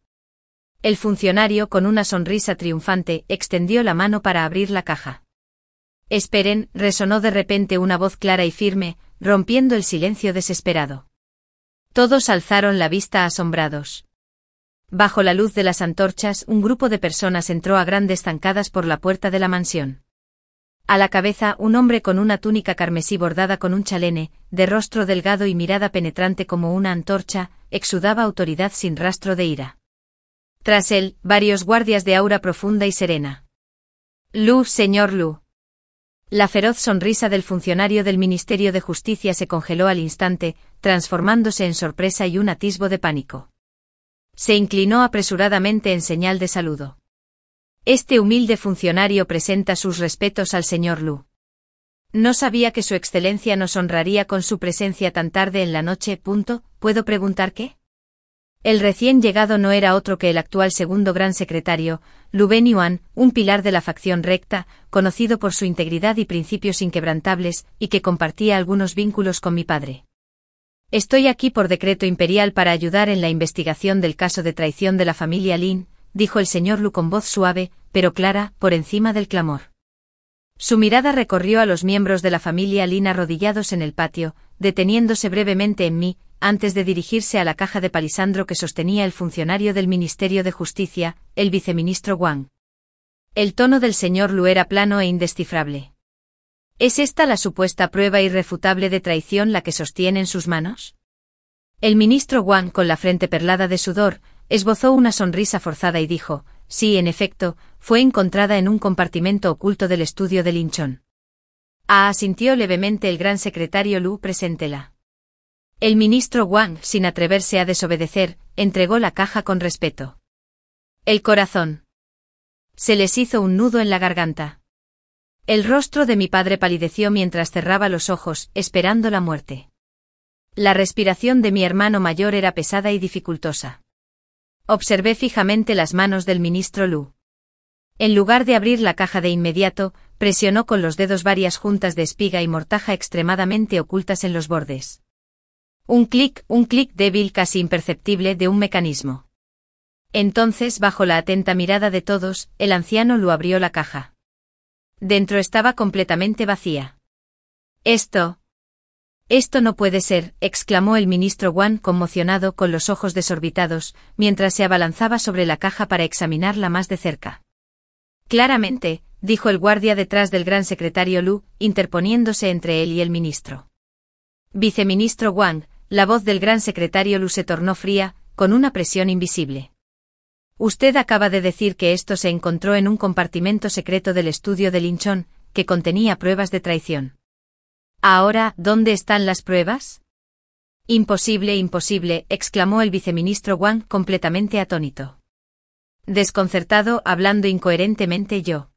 El funcionario, con una sonrisa triunfante, extendió la mano para abrir la caja. «Esperen», resonó de repente una voz clara y firme, rompiendo el silencio desesperado. Todos alzaron la vista asombrados. Bajo la luz de las antorchas, un grupo de personas entró a grandes zancadas por la puerta de la mansión. A la cabeza, un hombre con una túnica carmesí bordada con un chalene, de rostro delgado y mirada penetrante como una antorcha, exudaba autoridad sin rastro de ira. Tras él, varios guardias de aura profunda y serena. «Lu, señor Lu». La feroz sonrisa del funcionario del Ministerio de Justicia se congeló al instante, transformándose en sorpresa y un atisbo de pánico. Se inclinó apresuradamente en señal de saludo. «Este humilde funcionario presenta sus respetos al señor Lu. No sabía que su excelencia nos honraría con su presencia tan tarde en la noche. ¿Puedo preguntar qué?». El recién llegado no era otro que el actual segundo gran secretario, Lu Ben-Yuan, un pilar de la facción recta, conocido por su integridad y principios inquebrantables, y que compartía algunos vínculos con mi padre. Estoy aquí por decreto imperial para ayudar en la investigación del caso de traición de la familia Lin, dijo el señor Lu con voz suave, pero clara, por encima del clamor. Su mirada recorrió a los miembros de la familia Lin arrodillados en el patio, deteniéndose brevemente en mí, antes de dirigirse a la caja de palisandro que sostenía el funcionario del Ministerio de Justicia, el viceministro Wang. El tono del señor Lu era plano e indescifrable. ¿Es esta la supuesta prueba irrefutable de traición la que sostiene en sus manos? El ministro Wang, con la frente perlada de sudor, esbozó una sonrisa forzada y dijo, sí, en efecto, fue encontrada en un compartimento oculto del estudio de Linchon. Asintió levemente el gran secretario Lu preséntela. El ministro Wang, sin atreverse a desobedecer, entregó la caja con respeto. El corazón. Se les hizo un nudo en la garganta. El rostro de mi padre palideció mientras cerraba los ojos, esperando la muerte. La respiración de mi hermano mayor era pesada y dificultosa. Observé fijamente las manos del ministro Lu. En lugar de abrir la caja de inmediato, presionó con los dedos varias juntas de espiga y mortaja extremadamente ocultas en los bordes. Un clic débil casi imperceptible de un mecanismo. Entonces, bajo la atenta mirada de todos, el anciano Lu abrió la caja. Dentro estaba completamente vacía. Esto no puede ser, exclamó el ministro Wang conmocionado con los ojos desorbitados, mientras se abalanzaba sobre la caja para examinarla más de cerca. Claramente, dijo el guardia detrás del gran secretario Lu, interponiéndose entre él y el ministro. Viceministro Wang, la voz del gran secretario Lu se tornó fría, con una presión invisible. Usted acaba de decir que esto se encontró en un compartimento secreto del estudio de Linchon, que contenía pruebas de traición. Ahora, ¿dónde están las pruebas? Imposible, exclamó el viceministro Wang completamente atónito. Desconcertado, hablando incoherentemente yo.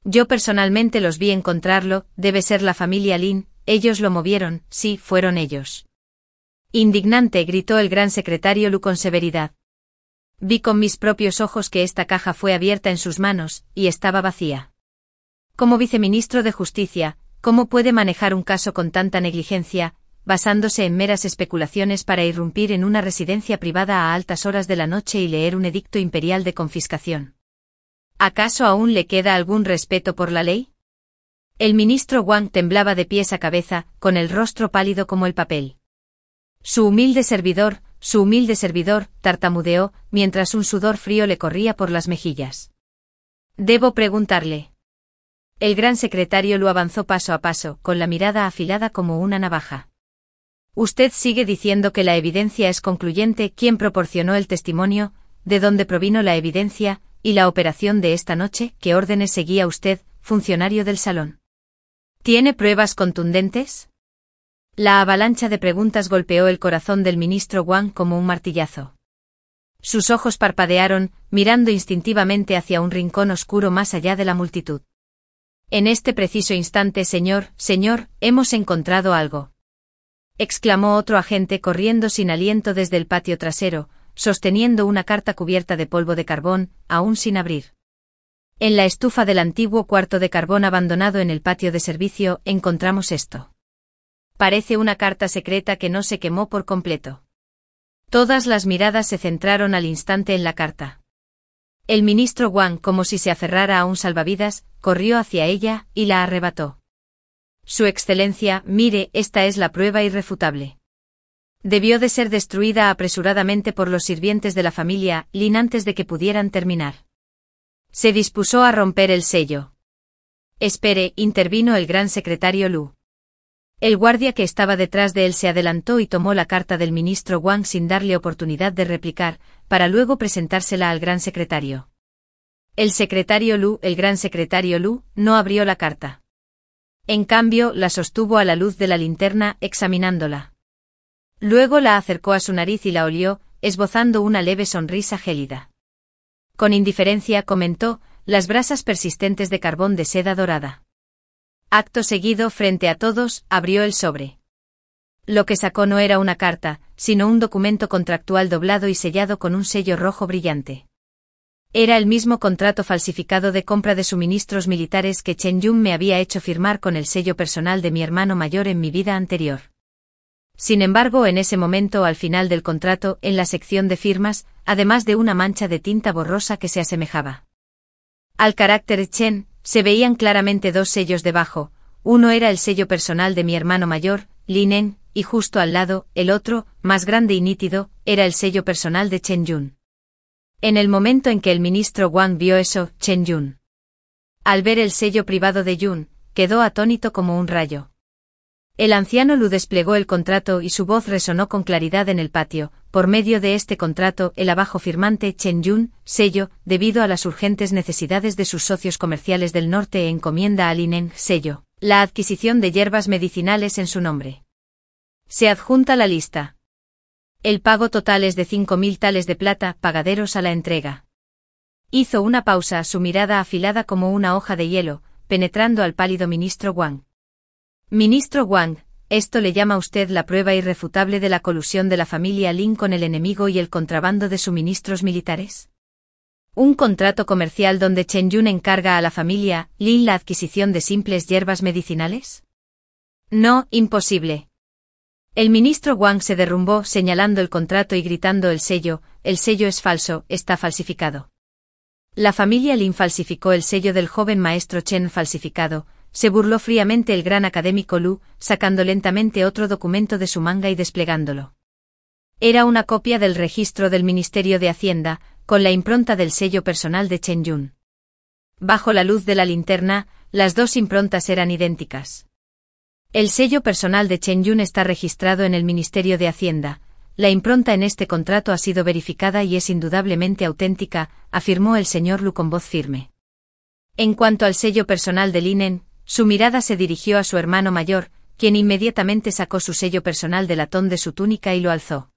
Yo personalmente los vi encontrarlo, debe ser la familia Lin, ellos lo movieron, sí, fueron ellos. Indignante, gritó el gran secretario Lu con severidad. Vi con mis propios ojos que esta caja fue abierta en sus manos, y estaba vacía. Como viceministro de Justicia, ¿cómo puede manejar un caso con tanta negligencia, basándose en meras especulaciones para irrumpir en una residencia privada a altas horas de la noche y leer un edicto imperial de confiscación? ¿Acaso aún le queda algún respeto por la ley? El ministro Wang temblaba de pies a cabeza, con el rostro pálido como el papel. Su humilde servidor, tartamudeó, mientras un sudor frío le corría por las mejillas. Debo preguntarle. El gran secretario Lu avanzó paso a paso, con la mirada afilada como una navaja. Usted sigue diciendo que la evidencia es concluyente. ¿Quién proporcionó el testimonio? ¿De dónde provino la evidencia? ¿Y la operación de esta noche? ¿Qué órdenes seguía usted, funcionario del salón? ¿Tiene pruebas contundentes? La avalancha de preguntas golpeó el corazón del ministro Wang como un martillazo. Sus ojos parpadearon, mirando instintivamente hacia un rincón oscuro más allá de la multitud. En este preciso instante, señor, hemos encontrado algo. Exclamó otro agente corriendo sin aliento desde el patio trasero, sosteniendo una carta cubierta de polvo de carbón, aún sin abrir. En la estufa del antiguo cuarto de carbón abandonado en el patio de servicio, encontramos esto. Parece una carta secreta que no se quemó por completo. Todas las miradas se centraron al instante en la carta. El ministro Wang, como si se aferrara a un salvavidas, corrió hacia ella y la arrebató. Su excelencia, mire, esta es la prueba irrefutable. Debió de ser destruida apresuradamente por los sirvientes de la familia Lin antes de que pudieran terminar. Se dispuso a romper el sello. Espere, intervino el gran secretario Lu. El guardia que estaba detrás de él se adelantó y tomó la carta del ministro Wang sin darle oportunidad de replicar, para luego presentársela al gran secretario. El gran secretario Lu, no abrió la carta. En cambio, la sostuvo a la luz de la linterna, examinándola. Luego la acercó a su nariz y la olió, esbozando una leve sonrisa gélida. Con indiferencia comentó, las brasas persistentes de carbón de seda dorada. Acto seguido, frente a todos, abrió el sobre. lo que sacó no era una carta, sino un documento contractual doblado y sellado con un sello rojo brillante. Era el mismo contrato falsificado de compra de suministros militares que Chen Yun me había hecho firmar con el sello personal de mi hermano mayor en mi vida anterior. Sin embargo, en ese momento, al final del contrato, en la sección de firmas, además de una mancha de tinta borrosa que se asemejaba al carácter Chen, se veían claramente dos sellos debajo. Uno era el sello personal de mi hermano mayor, Linen, y justo al lado, el otro, más grande y nítido, era el sello personal de Chen Yun. En el momento en que el ministro Wang vio eso, Chen Yun, al ver el sello privado de Yun, quedó atónito como un rayo. El anciano Lu desplegó el contrato y su voz resonó con claridad en el patio. Por medio de este contrato, el abajo firmante Chen Yun, sello, debido a las urgentes necesidades de sus socios comerciales del norte, encomienda a Linen, sello, la adquisición de hierbas medicinales en su nombre. Se adjunta la lista. El pago total es de 5.000 tales de plata, pagaderos a la entrega. Hizo una pausa, su mirada afilada como una hoja de hielo, penetrando al pálido ministro Wang. Ministro Wang, ¿esto le llama usted la prueba irrefutable de la colusión de la familia Lin con el enemigo y el contrabando de suministros militares? ¿Un contrato comercial donde Chen Yun encarga a la familia Lin la adquisición de simples hierbas medicinales? No, imposible. El ministro Wang se derrumbó señalando el contrato y gritando el sello es falso, está falsificado. La familia Lin falsificó el sello del joven maestro Chen falsificado. Se burló fríamente el gran académico Lu, sacando lentamente otro documento de su manga y desplegándolo. Era una copia del registro del Ministerio de Hacienda, con la impronta del sello personal de Chen Yun. Bajo la luz de la linterna, las dos improntas eran idénticas. El sello personal de Chen Yun está registrado en el Ministerio de Hacienda. La impronta en este contrato ha sido verificada y es indudablemente auténtica, afirmó el señor Lu con voz firme. En cuanto al sello personal de Linen, su mirada se dirigió a su hermano mayor, quien inmediatamente sacó su sello personal del latón de su túnica y lo alzó.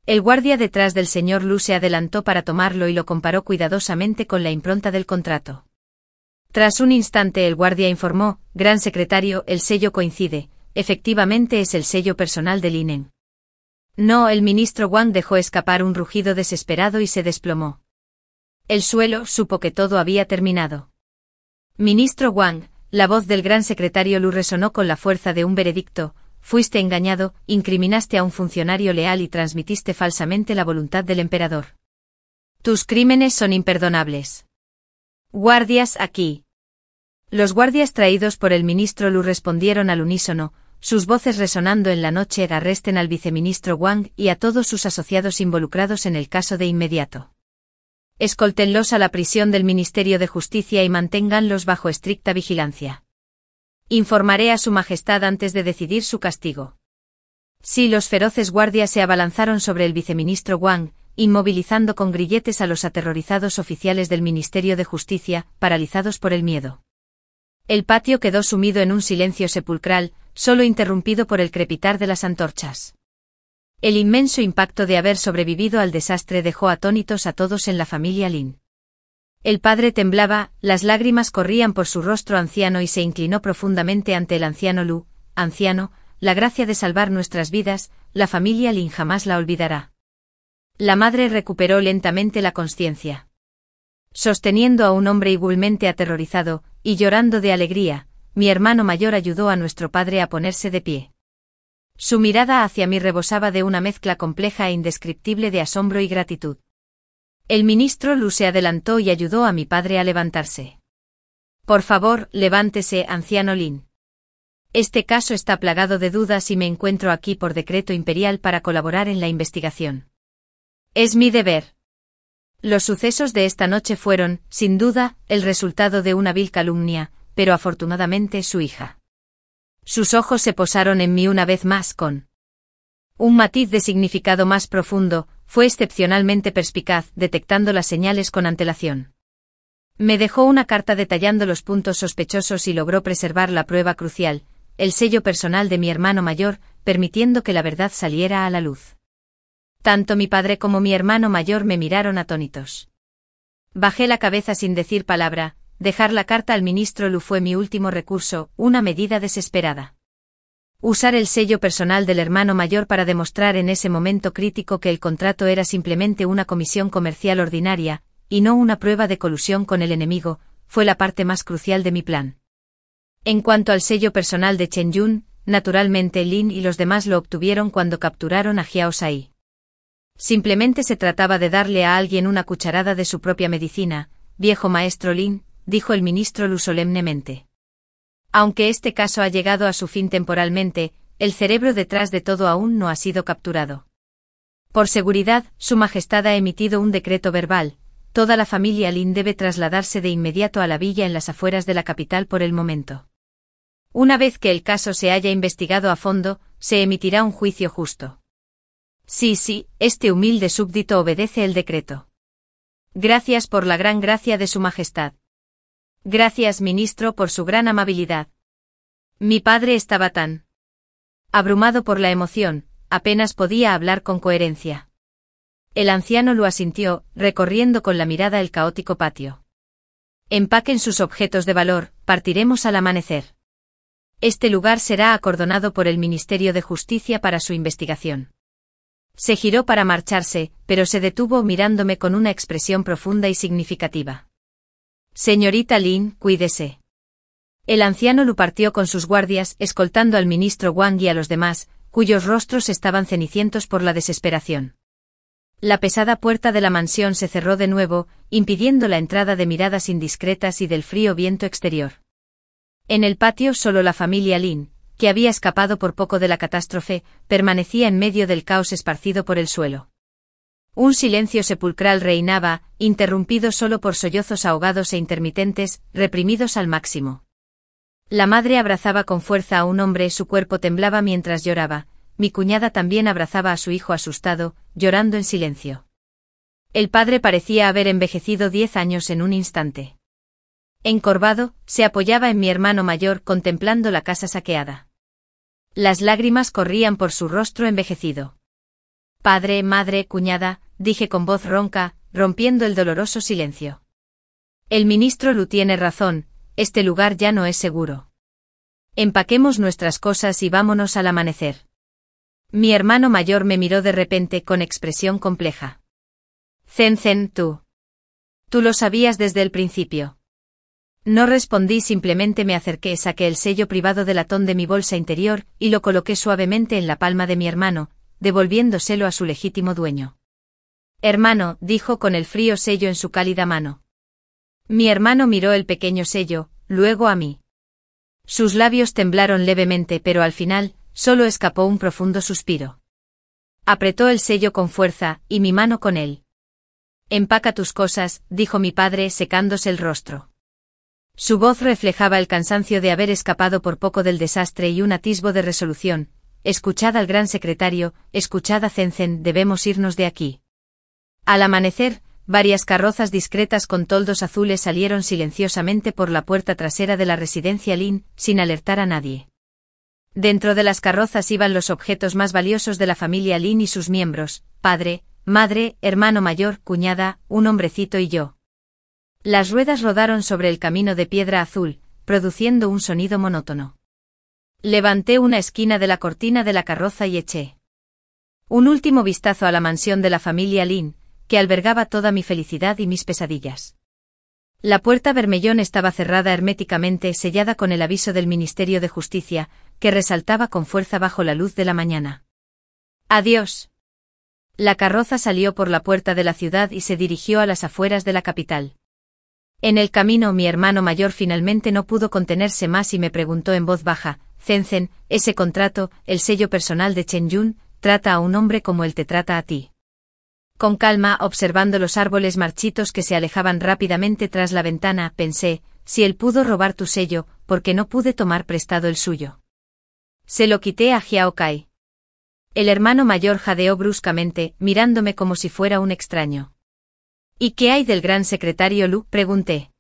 El guardia detrás del señor Lu se adelantó para tomarlo y lo comparó cuidadosamente con la impronta del contrato. Tras un instante el guardia informó: «Gran secretario, el sello coincide, efectivamente es el sello personal de Linen». No, el ministro Wang dejó escapar un rugido desesperado y se desplomó. El suelo supo que todo había terminado. Ministro Wang, la voz del gran secretario Lu resonó con la fuerza de un veredicto: fuiste engañado, incriminaste a un funcionario leal y transmitiste falsamente la voluntad del emperador. Tus crímenes son imperdonables. Guardias aquí. Los guardias traídos por el ministro Lu respondieron al unísono, sus voces resonando en la noche: arresten al viceministro Wang y a todos sus asociados involucrados en el caso de inmediato. Escóltenlos a la prisión del Ministerio de Justicia y manténganlos bajo estricta vigilancia. Informaré a su majestad antes de decidir su castigo. Sí, los feroces guardias se abalanzaron sobre el viceministro Wang, inmovilizando con grilletes a los aterrorizados oficiales del Ministerio de Justicia, paralizados por el miedo. El patio quedó sumido en un silencio sepulcral, solo interrumpido por el crepitar de las antorchas. El inmenso impacto de haber sobrevivido al desastre dejó atónitos a todos en la familia Lin. El padre temblaba, las lágrimas corrían por su rostro anciano y se inclinó profundamente ante el anciano Lu. Anciano, la gracia de salvar nuestras vidas, la familia Lin jamás la olvidará. La madre recuperó lentamente la conciencia. Sosteniendo a un hombre igualmente aterrorizado, y llorando de alegría, mi hermano mayor ayudó a nuestro padre a ponerse de pie. Su mirada hacia mí rebosaba de una mezcla compleja e indescriptible de asombro y gratitud. El ministro Lu se adelantó y ayudó a mi padre a levantarse. Por favor, levántese, anciano Lin. Este caso está plagado de dudas y me encuentro aquí por decreto imperial para colaborar en la investigación. Es mi deber. Los sucesos de esta noche fueron, sin duda, el resultado de una vil calumnia, pero afortunadamente su hija. Sus ojos se posaron en mí una vez más con un matiz de significado más profundo. Fue excepcionalmente perspicaz, detectando las señales con antelación. Me dejó una carta detallando los puntos sospechosos y logró preservar la prueba crucial, el sello personal de mi hermano mayor, permitiendo que la verdad saliera a la luz. Tanto mi padre como mi hermano mayor me miraron atónitos. Bajé la cabeza sin decir palabra. Dejar la carta al ministro Lu fue mi último recurso, una medida desesperada. Usar el sello personal del hermano mayor para demostrar en ese momento crítico que el contrato era simplemente una comisión comercial ordinaria, y no una prueba de colusión con el enemigo, fue la parte más crucial de mi plan. En cuanto al sello personal de Chen Yun, naturalmente Lin y los demás lo obtuvieron cuando capturaron a Jiao Sai. Simplemente se trataba de darle a alguien una cucharada de su propia medicina, viejo maestro Lin, dijo el ministro Lu solemnemente. Aunque este caso ha llegado a su fin temporalmente, el cerebro detrás de todo aún no ha sido capturado. Por seguridad, Su Majestad ha emitido un decreto verbal. Toda la familia Lin debe trasladarse de inmediato a la villa en las afueras de la capital por el momento. Una vez que el caso se haya investigado a fondo, se emitirá un juicio justo. Sí, este humilde súbdito obedece el decreto. Gracias por la gran gracia de Su Majestad. Gracias, ministro, por su gran amabilidad. Mi padre estaba tan abrumado por la emoción, apenas podía hablar con coherencia. El anciano lo asintió, recorriendo con la mirada el caótico patio. Empaquen sus objetos de valor, partiremos al amanecer. Este lugar será acordonado por el Ministerio de Justicia para su investigación. Se giró para marcharse, pero se detuvo mirándome con una expresión profunda y significativa. Señorita Lin, cuídese. El anciano lo partió con sus guardias, escoltando al ministro Wang y a los demás, cuyos rostros estaban cenicientos por la desesperación. La pesada puerta de la mansión se cerró de nuevo, impidiendo la entrada de miradas indiscretas y del frío viento exterior. En el patio solo la familia Lin, que había escapado por poco de la catástrofe, permanecía en medio del caos esparcido por el suelo. Un silencio sepulcral reinaba, interrumpido solo por sollozos ahogados e intermitentes, reprimidos al máximo. La madre abrazaba con fuerza a un hombre, su cuerpo temblaba mientras lloraba. Mi cuñada también abrazaba a su hijo asustado, llorando en silencio. El padre parecía haber envejecido 10 años en un instante. Encorvado, se apoyaba en mi hermano mayor contemplando la casa saqueada. Las lágrimas corrían por su rostro envejecido. Padre, madre, cuñada, dije con voz ronca, rompiendo el doloroso silencio. El ministro Lu tiene razón, este lugar ya no es seguro. Empaquemos nuestras cosas y vámonos al amanecer. Mi hermano mayor me miró de repente con expresión compleja. Zen, tú. Tú lo sabías desde el principio. No respondí, simplemente me acerqué, saqué el sello privado de latón de mi bolsa interior y lo coloqué suavemente en la palma de mi hermano, devolviéndoselo a su legítimo dueño. Hermano, dijo con el frío sello en su cálida mano. Mi hermano miró el pequeño sello, luego a mí. Sus labios temblaron levemente, pero al final, solo escapó un profundo suspiro. Apretó el sello con fuerza, y mi mano con él. Empaca tus cosas, dijo mi padre secándose el rostro. Su voz reflejaba el cansancio de haber escapado por poco del desastre y un atisbo de resolución. Escuchad al gran secretario, escuchad a Zen, debemos irnos de aquí. Al amanecer, varias carrozas discretas con toldos azules salieron silenciosamente por la puerta trasera de la residencia Lin, sin alertar a nadie. Dentro de las carrozas iban los objetos más valiosos de la familia Lin y sus miembros, padre, madre, hermano mayor, cuñada, un hombrecito y yo. Las ruedas rodaron sobre el camino de piedra azul, produciendo un sonido monótono. Levanté una esquina de la cortina de la carroza y eché un último vistazo a la mansión de la familia Lin, que albergaba toda mi felicidad y mis pesadillas. La puerta Bermellón estaba cerrada herméticamente, sellada con el aviso del Ministerio de Justicia, que resaltaba con fuerza bajo la luz de la mañana. Adiós. La carroza salió por la puerta de la ciudad y se dirigió a las afueras de la capital. En el camino mi hermano mayor finalmente no pudo contenerse más y me preguntó en voz baja, Zen, ese contrato, el sello personal de Chen Yun, trata a un hombre como él te trata a ti. Con calma, observando los árboles marchitos que se alejaban rápidamente tras la ventana, pensé, si él pudo robar tu sello, ¿por qué no pude tomar prestado el suyo? Se lo quité a Jiao Kai. El hermano mayor jadeó bruscamente, mirándome como si fuera un extraño. ¿Y qué hay del gran secretario Lu?, pregunté.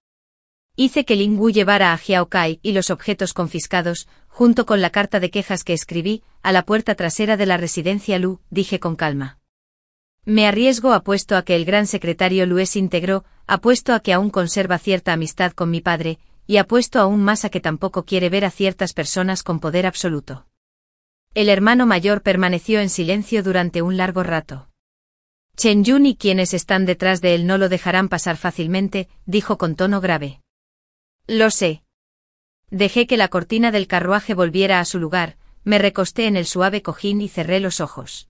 Hice que Lin Wu llevara a Jiao Kai y los objetos confiscados, junto con la carta de quejas que escribí, a la puerta trasera de la residencia Lu, dije con calma. Me arriesgo, apuesto a que el gran secretario Lu es íntegro, apuesto a que aún conserva cierta amistad con mi padre, y apuesto aún más a que tampoco quiere ver a ciertas personas con poder absoluto. El hermano mayor permaneció en silencio durante un largo rato. Chen Yun y quienes están detrás de él no lo dejarán pasar fácilmente, dijo con tono grave. Lo sé. Dejé que la cortina del carruaje volviera a su lugar, me recosté en el suave cojín y cerré los ojos.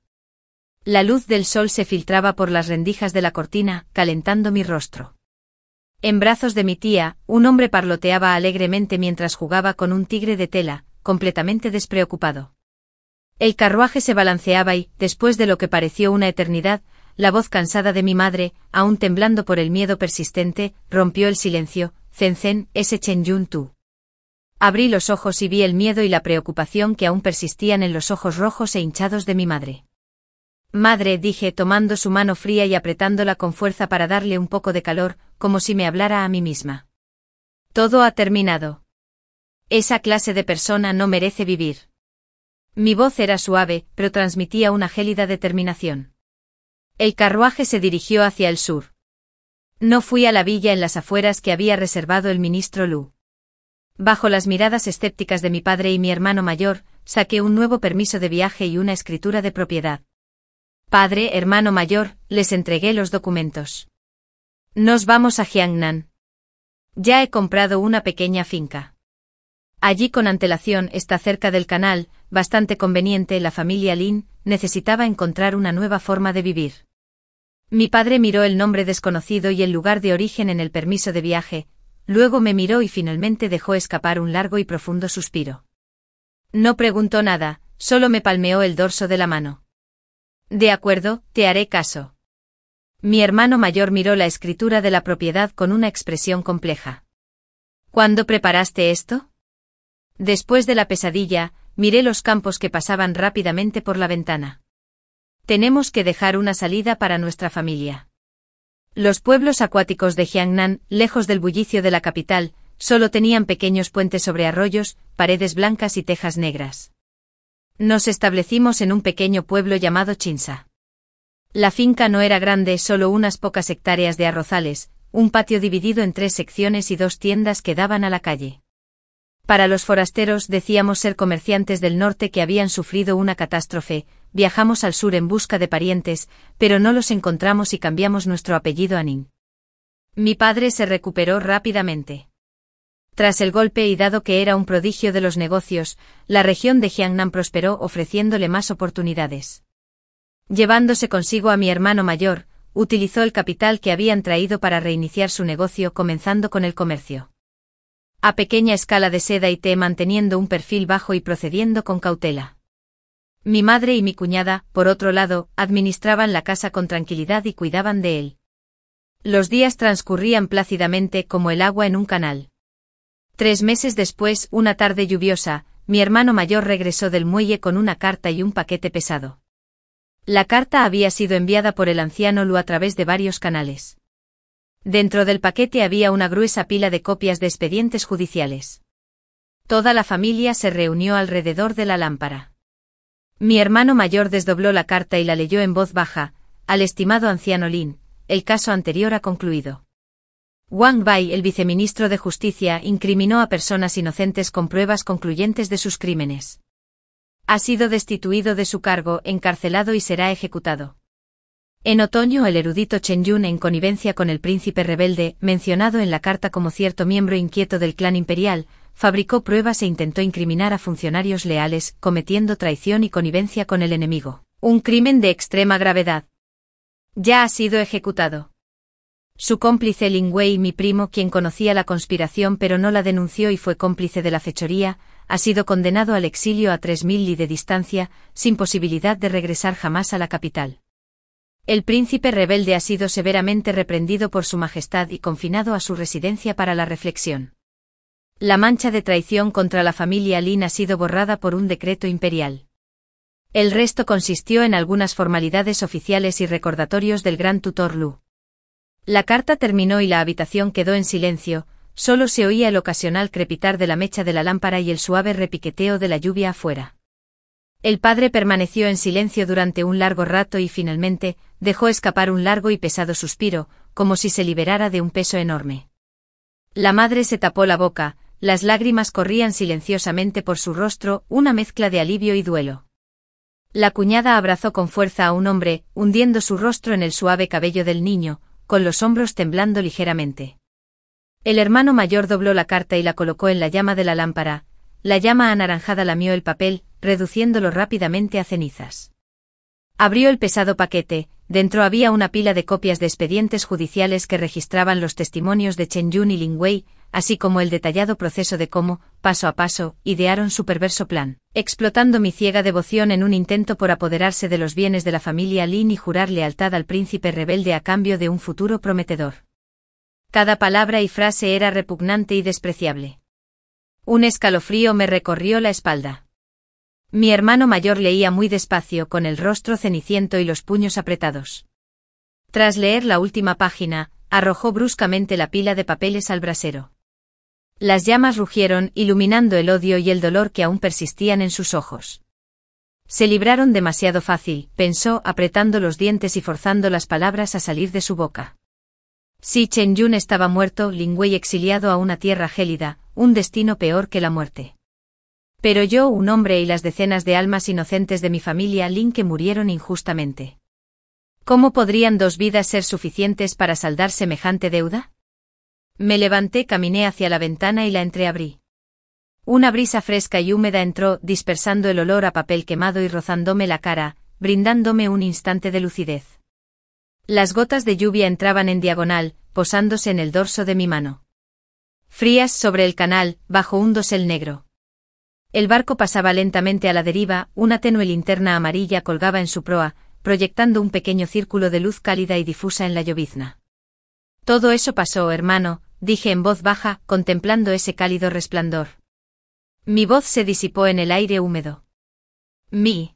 La luz del sol se filtraba por las rendijas de la cortina, calentando mi rostro. En brazos de mi tía, un hombre parloteaba alegremente mientras jugaba con un tigre de tela, completamente despreocupado. El carruaje se balanceaba y, después de lo que pareció una eternidad, la voz cansada de mi madre, aún temblando por el miedo persistente, rompió el silencio. Zen, ese Chen Yun tú. Abrí los ojos y vi el miedo y la preocupación que aún persistían en los ojos rojos e hinchados de mi madre. Madre, dije tomando su mano fría y apretándola con fuerza para darle un poco de calor, como si me hablara a mí misma. Todo ha terminado. Esa clase de persona no merece vivir. Mi voz era suave, pero transmitía una gélida determinación. El carruaje se dirigió hacia el sur. No fui a la villa en las afueras que había reservado el ministro Lu. Bajo las miradas escépticas de mi padre y mi hermano mayor, saqué un nuevo permiso de viaje y una escritura de propiedad. Padre, hermano mayor, les entregué los documentos. Nos vamos a Jiangnan. Ya he comprado una pequeña finca. Allí con antelación, está cerca del canal, bastante conveniente. La familia Lin necesitaba encontrar una nueva forma de vivir. Mi padre miró el nombre desconocido y el lugar de origen en el permiso de viaje, luego me miró y finalmente dejó escapar un largo y profundo suspiro. No preguntó nada, solo me palmeó el dorso de la mano. De acuerdo, te haré caso. Mi hermano mayor miró la escritura de la propiedad con una expresión compleja. ¿Cuándo preparaste esto? Después de la pesadilla, miré los campos que pasaban rápidamente por la ventana. Tenemos que dejar una salida para nuestra familia. Los pueblos acuáticos de Jiangnan, lejos del bullicio de la capital, solo tenían pequeños puentes sobre arroyos, paredes blancas y tejas negras. Nos establecimos en un pequeño pueblo llamado Chinsa. La finca no era grande, solo unas pocas hectáreas de arrozales, un patio dividido en 3 secciones y 2 tiendas que daban a la calle. Para los forasteros decíamos ser comerciantes del norte que habían sufrido una catástrofe. Viajamos al sur en busca de parientes, pero no los encontramos y cambiamos nuestro apellido a Nin. Mi padre se recuperó rápidamente. Tras el golpe y dado que era un prodigio de los negocios, la región de Jiangnan prosperó ofreciéndole más oportunidades. Llevándose consigo a mi hermano mayor, utilizó el capital que habían traído para reiniciar su negocio comenzando con el comercio. A pequeña escala de seda y té manteniendo un perfil bajo y procediendo con cautela. Mi madre y mi cuñada, por otro lado, administraban la casa con tranquilidad y cuidaban de él. Los días transcurrían plácidamente como el agua en un canal. 3 meses después, una tarde lluviosa, mi hermano mayor regresó del muelle con una carta y un paquete pesado. La carta había sido enviada por el anciano Lu a través de varios canales. Dentro del paquete había una gruesa pila de copias de expedientes judiciales. Toda la familia se reunió alrededor de la lámpara. Mi hermano mayor desdobló la carta y la leyó en voz baja. Al estimado anciano Lin, el caso anterior ha concluido. Wang Bai, el viceministro de Justicia, incriminó a personas inocentes con pruebas concluyentes de sus crímenes. Ha sido destituido de su cargo, encarcelado y será ejecutado. En otoño, el erudito Chen Yun, en connivencia con el príncipe rebelde, mencionado en la carta como cierto miembro inquieto del clan imperial, fabricó pruebas e intentó incriminar a funcionarios leales, cometiendo traición y connivencia con el enemigo. Un crimen de extrema gravedad. Ya ha sido ejecutado. Su cómplice Lin Wei, mi primo, quien conocía la conspiración pero no la denunció y fue cómplice de la fechoría, ha sido condenado al exilio a 3000 li de distancia, sin posibilidad de regresar jamás a la capital. El príncipe rebelde ha sido severamente reprendido por su majestad y confinado a su residencia para la reflexión. La mancha de traición contra la familia Lin ha sido borrada por un decreto imperial. El resto consistió en algunas formalidades oficiales y recordatorios del gran tutor Lu. La carta terminó y la habitación quedó en silencio, solo se oía el ocasional crepitar de la mecha de la lámpara y el suave repiqueteo de la lluvia afuera. El padre permaneció en silencio durante un largo rato y finalmente dejó escapar un largo y pesado suspiro, como si se liberara de un peso enorme. La madre se tapó la boca, las lágrimas corrían silenciosamente por su rostro, una mezcla de alivio y duelo. La cuñada abrazó con fuerza a un hombre, hundiendo su rostro en el suave cabello del niño, con los hombros temblando ligeramente. El hermano mayor dobló la carta y la colocó en la llama de la lámpara. La llama anaranjada lamió el papel, reduciéndolo rápidamente a cenizas. Abrió el pesado paquete. Dentro había una pila de copias de expedientes judiciales que registraban los testimonios de Chen Yun y Lin Wei, así como el detallado proceso de cómo, paso a paso, idearon su perverso plan, explotando mi ciega devoción en un intento por apoderarse de los bienes de la familia Lin y jurar lealtad al príncipe rebelde a cambio de un futuro prometedor. Cada palabra y frase era repugnante y despreciable. Un escalofrío me recorrió la espalda. Mi hermano mayor leía muy despacio, con el rostro ceniciento y los puños apretados. Tras leer la última página, arrojó bruscamente la pila de papeles al brasero. Las llamas rugieron, iluminando el odio y el dolor que aún persistían en sus ojos. Se libraron demasiado fácil, pensó, apretando los dientes y forzando las palabras a salir de su boca. Si Chen Yun estaba muerto, Lin Wei exiliado a una tierra gélida, un destino peor que la muerte. Pero yo, un hombre y las decenas de almas inocentes de mi familia Lin que murieron injustamente. ¿Cómo podrían 2 vidas ser suficientes para saldar semejante deuda? Me levanté, caminé hacia la ventana y la entreabrí. Una brisa fresca y húmeda entró, dispersando el olor a papel quemado y rozándome la cara, brindándome un instante de lucidez. Las gotas de lluvia entraban en diagonal, posándose en el dorso de mi mano. Frías sobre el canal, bajo un dosel negro. El barco pasaba lentamente a la deriva, una tenue linterna amarilla colgaba en su proa, proyectando un pequeño círculo de luz cálida y difusa en la llovizna. Todo eso pasó, hermano, dije en voz baja, contemplando ese cálido resplandor. Mi voz se disipó en el aire húmedo. Mi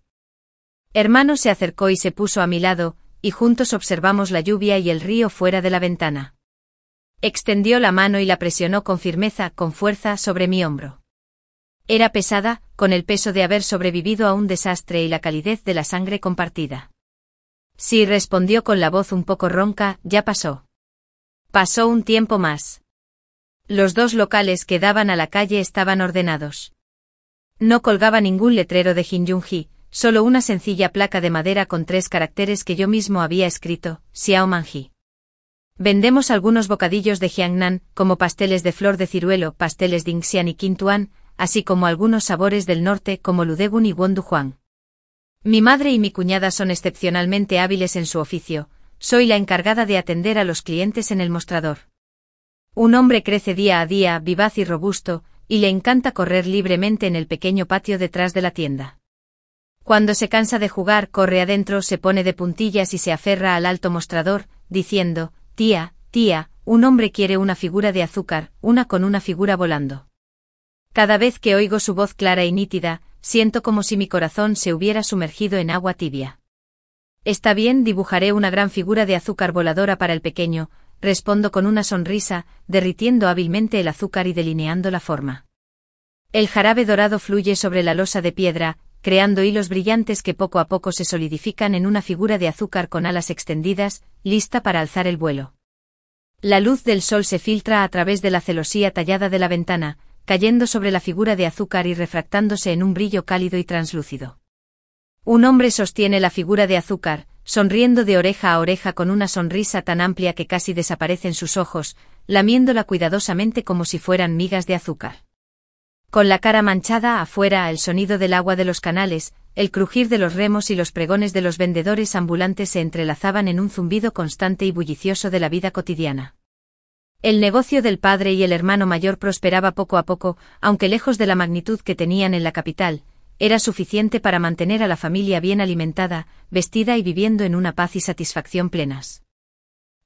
hermano se acercó y se puso a mi lado, y juntos observamos la lluvia y el río fuera de la ventana. Extendió la mano y la presionó con firmeza, con fuerza, sobre mi hombro. Era pesada, con el peso de haber sobrevivido a un desastre y la calidez de la sangre compartida. Sí, respondió con la voz un poco ronca, ya pasó. Pasó un tiempo más. Los 2 locales que daban a la calle estaban ordenados. No colgaba ningún letrero de Jinyunji, solo una sencilla placa de madera con 3 caracteres que yo mismo había escrito, Xiao Manji. Vendemos algunos bocadillos de Jiangnan, como pasteles de flor de ciruelo, pasteles de Inxian y Quintuan, así como algunos sabores del norte como Ludegun y Wonduhuang. Mi madre y mi cuñada son excepcionalmente hábiles en su oficio, soy la encargada de atender a los clientes en el mostrador. Un hombre crece día a día, vivaz y robusto, y le encanta correr libremente en el pequeño patio detrás de la tienda. Cuando se cansa de jugar, corre adentro, se pone de puntillas y se aferra al alto mostrador, diciendo, tía, un hombre quiere una figura de azúcar, una con una figura volando. Cada vez que oigo su voz clara y nítida, siento como si mi corazón se hubiera sumergido en agua tibia. Está bien, dibujaré una gran figura de azúcar voladora para el pequeño, respondo con una sonrisa, derritiendo hábilmente el azúcar y delineando la forma. El jarabe dorado fluye sobre la losa de piedra, creando hilos brillantes que poco a poco se solidifican en una figura de azúcar con alas extendidas, lista para alzar el vuelo. La luz del sol se filtra a través de la celosía tallada de la ventana, cayendo sobre la figura de azúcar y refractándose en un brillo cálido y translúcido. Un hombre sostiene la figura de azúcar, sonriendo de oreja a oreja con una sonrisa tan amplia que casi desaparecen sus ojos, lamiéndola cuidadosamente como si fueran migas de azúcar. Con la cara manchada afuera, el sonido del agua de los canales, el crujir de los remos y los pregones de los vendedores ambulantes se entrelazaban en un zumbido constante y bullicioso de la vida cotidiana. El negocio del padre y el hermano mayor prosperaba poco a poco, aunque lejos de la magnitud que tenían en la capital, era suficiente para mantener a la familia bien alimentada, vestida y viviendo en una paz y satisfacción plenas.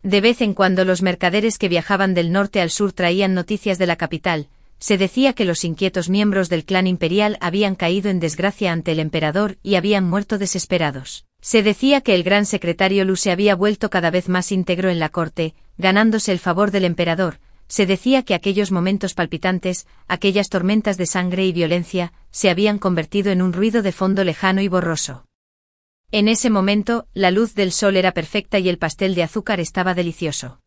De vez en cuando los mercaderes que viajaban del norte al sur traían noticias de la capital. Se decía que los inquietos miembros del clan imperial habían caído en desgracia ante el emperador y habían muerto desesperados. Se decía que el gran secretario Lu se había vuelto cada vez más íntegro en la corte, ganándose el favor del emperador. Se decía que aquellos momentos palpitantes, aquellas tormentas de sangre y violencia, se habían convertido en un ruido de fondo lejano y borroso. En ese momento, la luz del sol era perfecta y el pastel de azúcar estaba delicioso.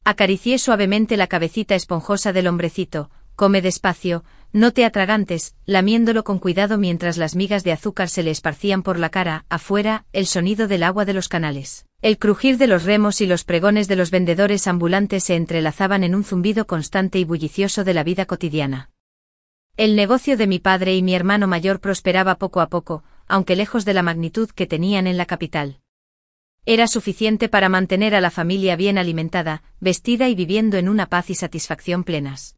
Acaricié suavemente la cabecita esponjosa del hombrecito, come despacio, no te atragantes, lamiéndolo con cuidado mientras las migas de azúcar se le esparcían por la cara. Afuera, el sonido del agua de los canales, el crujir de los remos y los pregones de los vendedores ambulantes se entrelazaban en un zumbido constante y bullicioso de la vida cotidiana. El negocio de mi padre y mi hermano mayor prosperaba poco a poco, aunque lejos de la magnitud que tenían en la capital. Era suficiente para mantener a la familia bien alimentada, vestida y viviendo en una paz y satisfacción plenas.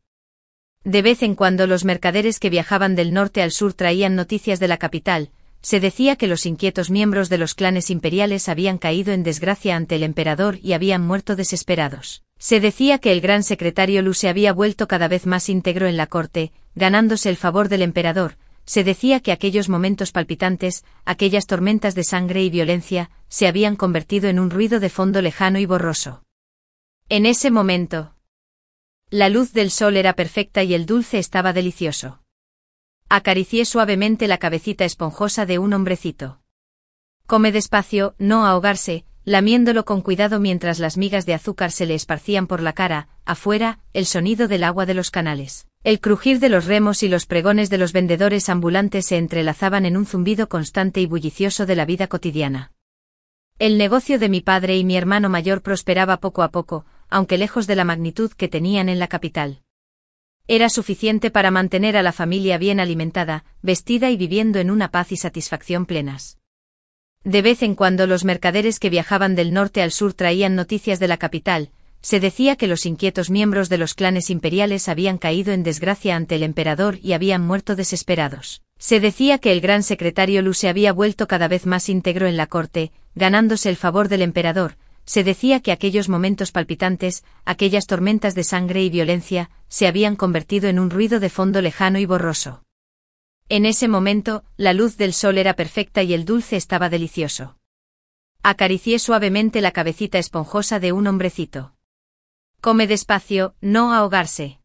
De vez en cuando los mercaderes que viajaban del norte al sur traían noticias de la capital. Se decía que los inquietos miembros de los clanes imperiales habían caído en desgracia ante el emperador y habían muerto desesperados. Se decía que el gran secretario Lu se había vuelto cada vez más íntegro en la corte, ganándose el favor del emperador. Se decía que aquellos momentos palpitantes, aquellas tormentas de sangre y violencia, se habían convertido en un ruido de fondo lejano y borroso. En ese momento, la luz del sol era perfecta y el dulce estaba delicioso. Acaricié suavemente la cabecita esponjosa de un hombrecito. Come despacio, no ahogarse, lamiéndolo con cuidado mientras las migas de azúcar se le esparcían por la cara. Afuera, el sonido del agua de los canales, el crujir de los remos y los pregones de los vendedores ambulantes se entrelazaban en un zumbido constante y bullicioso de la vida cotidiana. El negocio de mi padre y mi hermano mayor prosperaba poco a poco, aunque lejos de la magnitud que tenían en la capital. Era suficiente para mantener a la familia bien alimentada, vestida y viviendo en una paz y satisfacción plenas. De vez en cuando los mercaderes que viajaban del norte al sur traían noticias de la capital. Se decía que los inquietos miembros de los clanes imperiales habían caído en desgracia ante el emperador y habían muerto desesperados. Se decía que el gran secretario Lu se había vuelto cada vez más íntegro en la corte, ganándose el favor del emperador. Se decía que aquellos momentos palpitantes, aquellas tormentas de sangre y violencia, se habían convertido en un ruido de fondo lejano y borroso. En ese momento, la luz del sol era perfecta y el dulce estaba delicioso. Acaricié suavemente la cabecita esponjosa de un hombrecito. Come despacio, no ahogarse.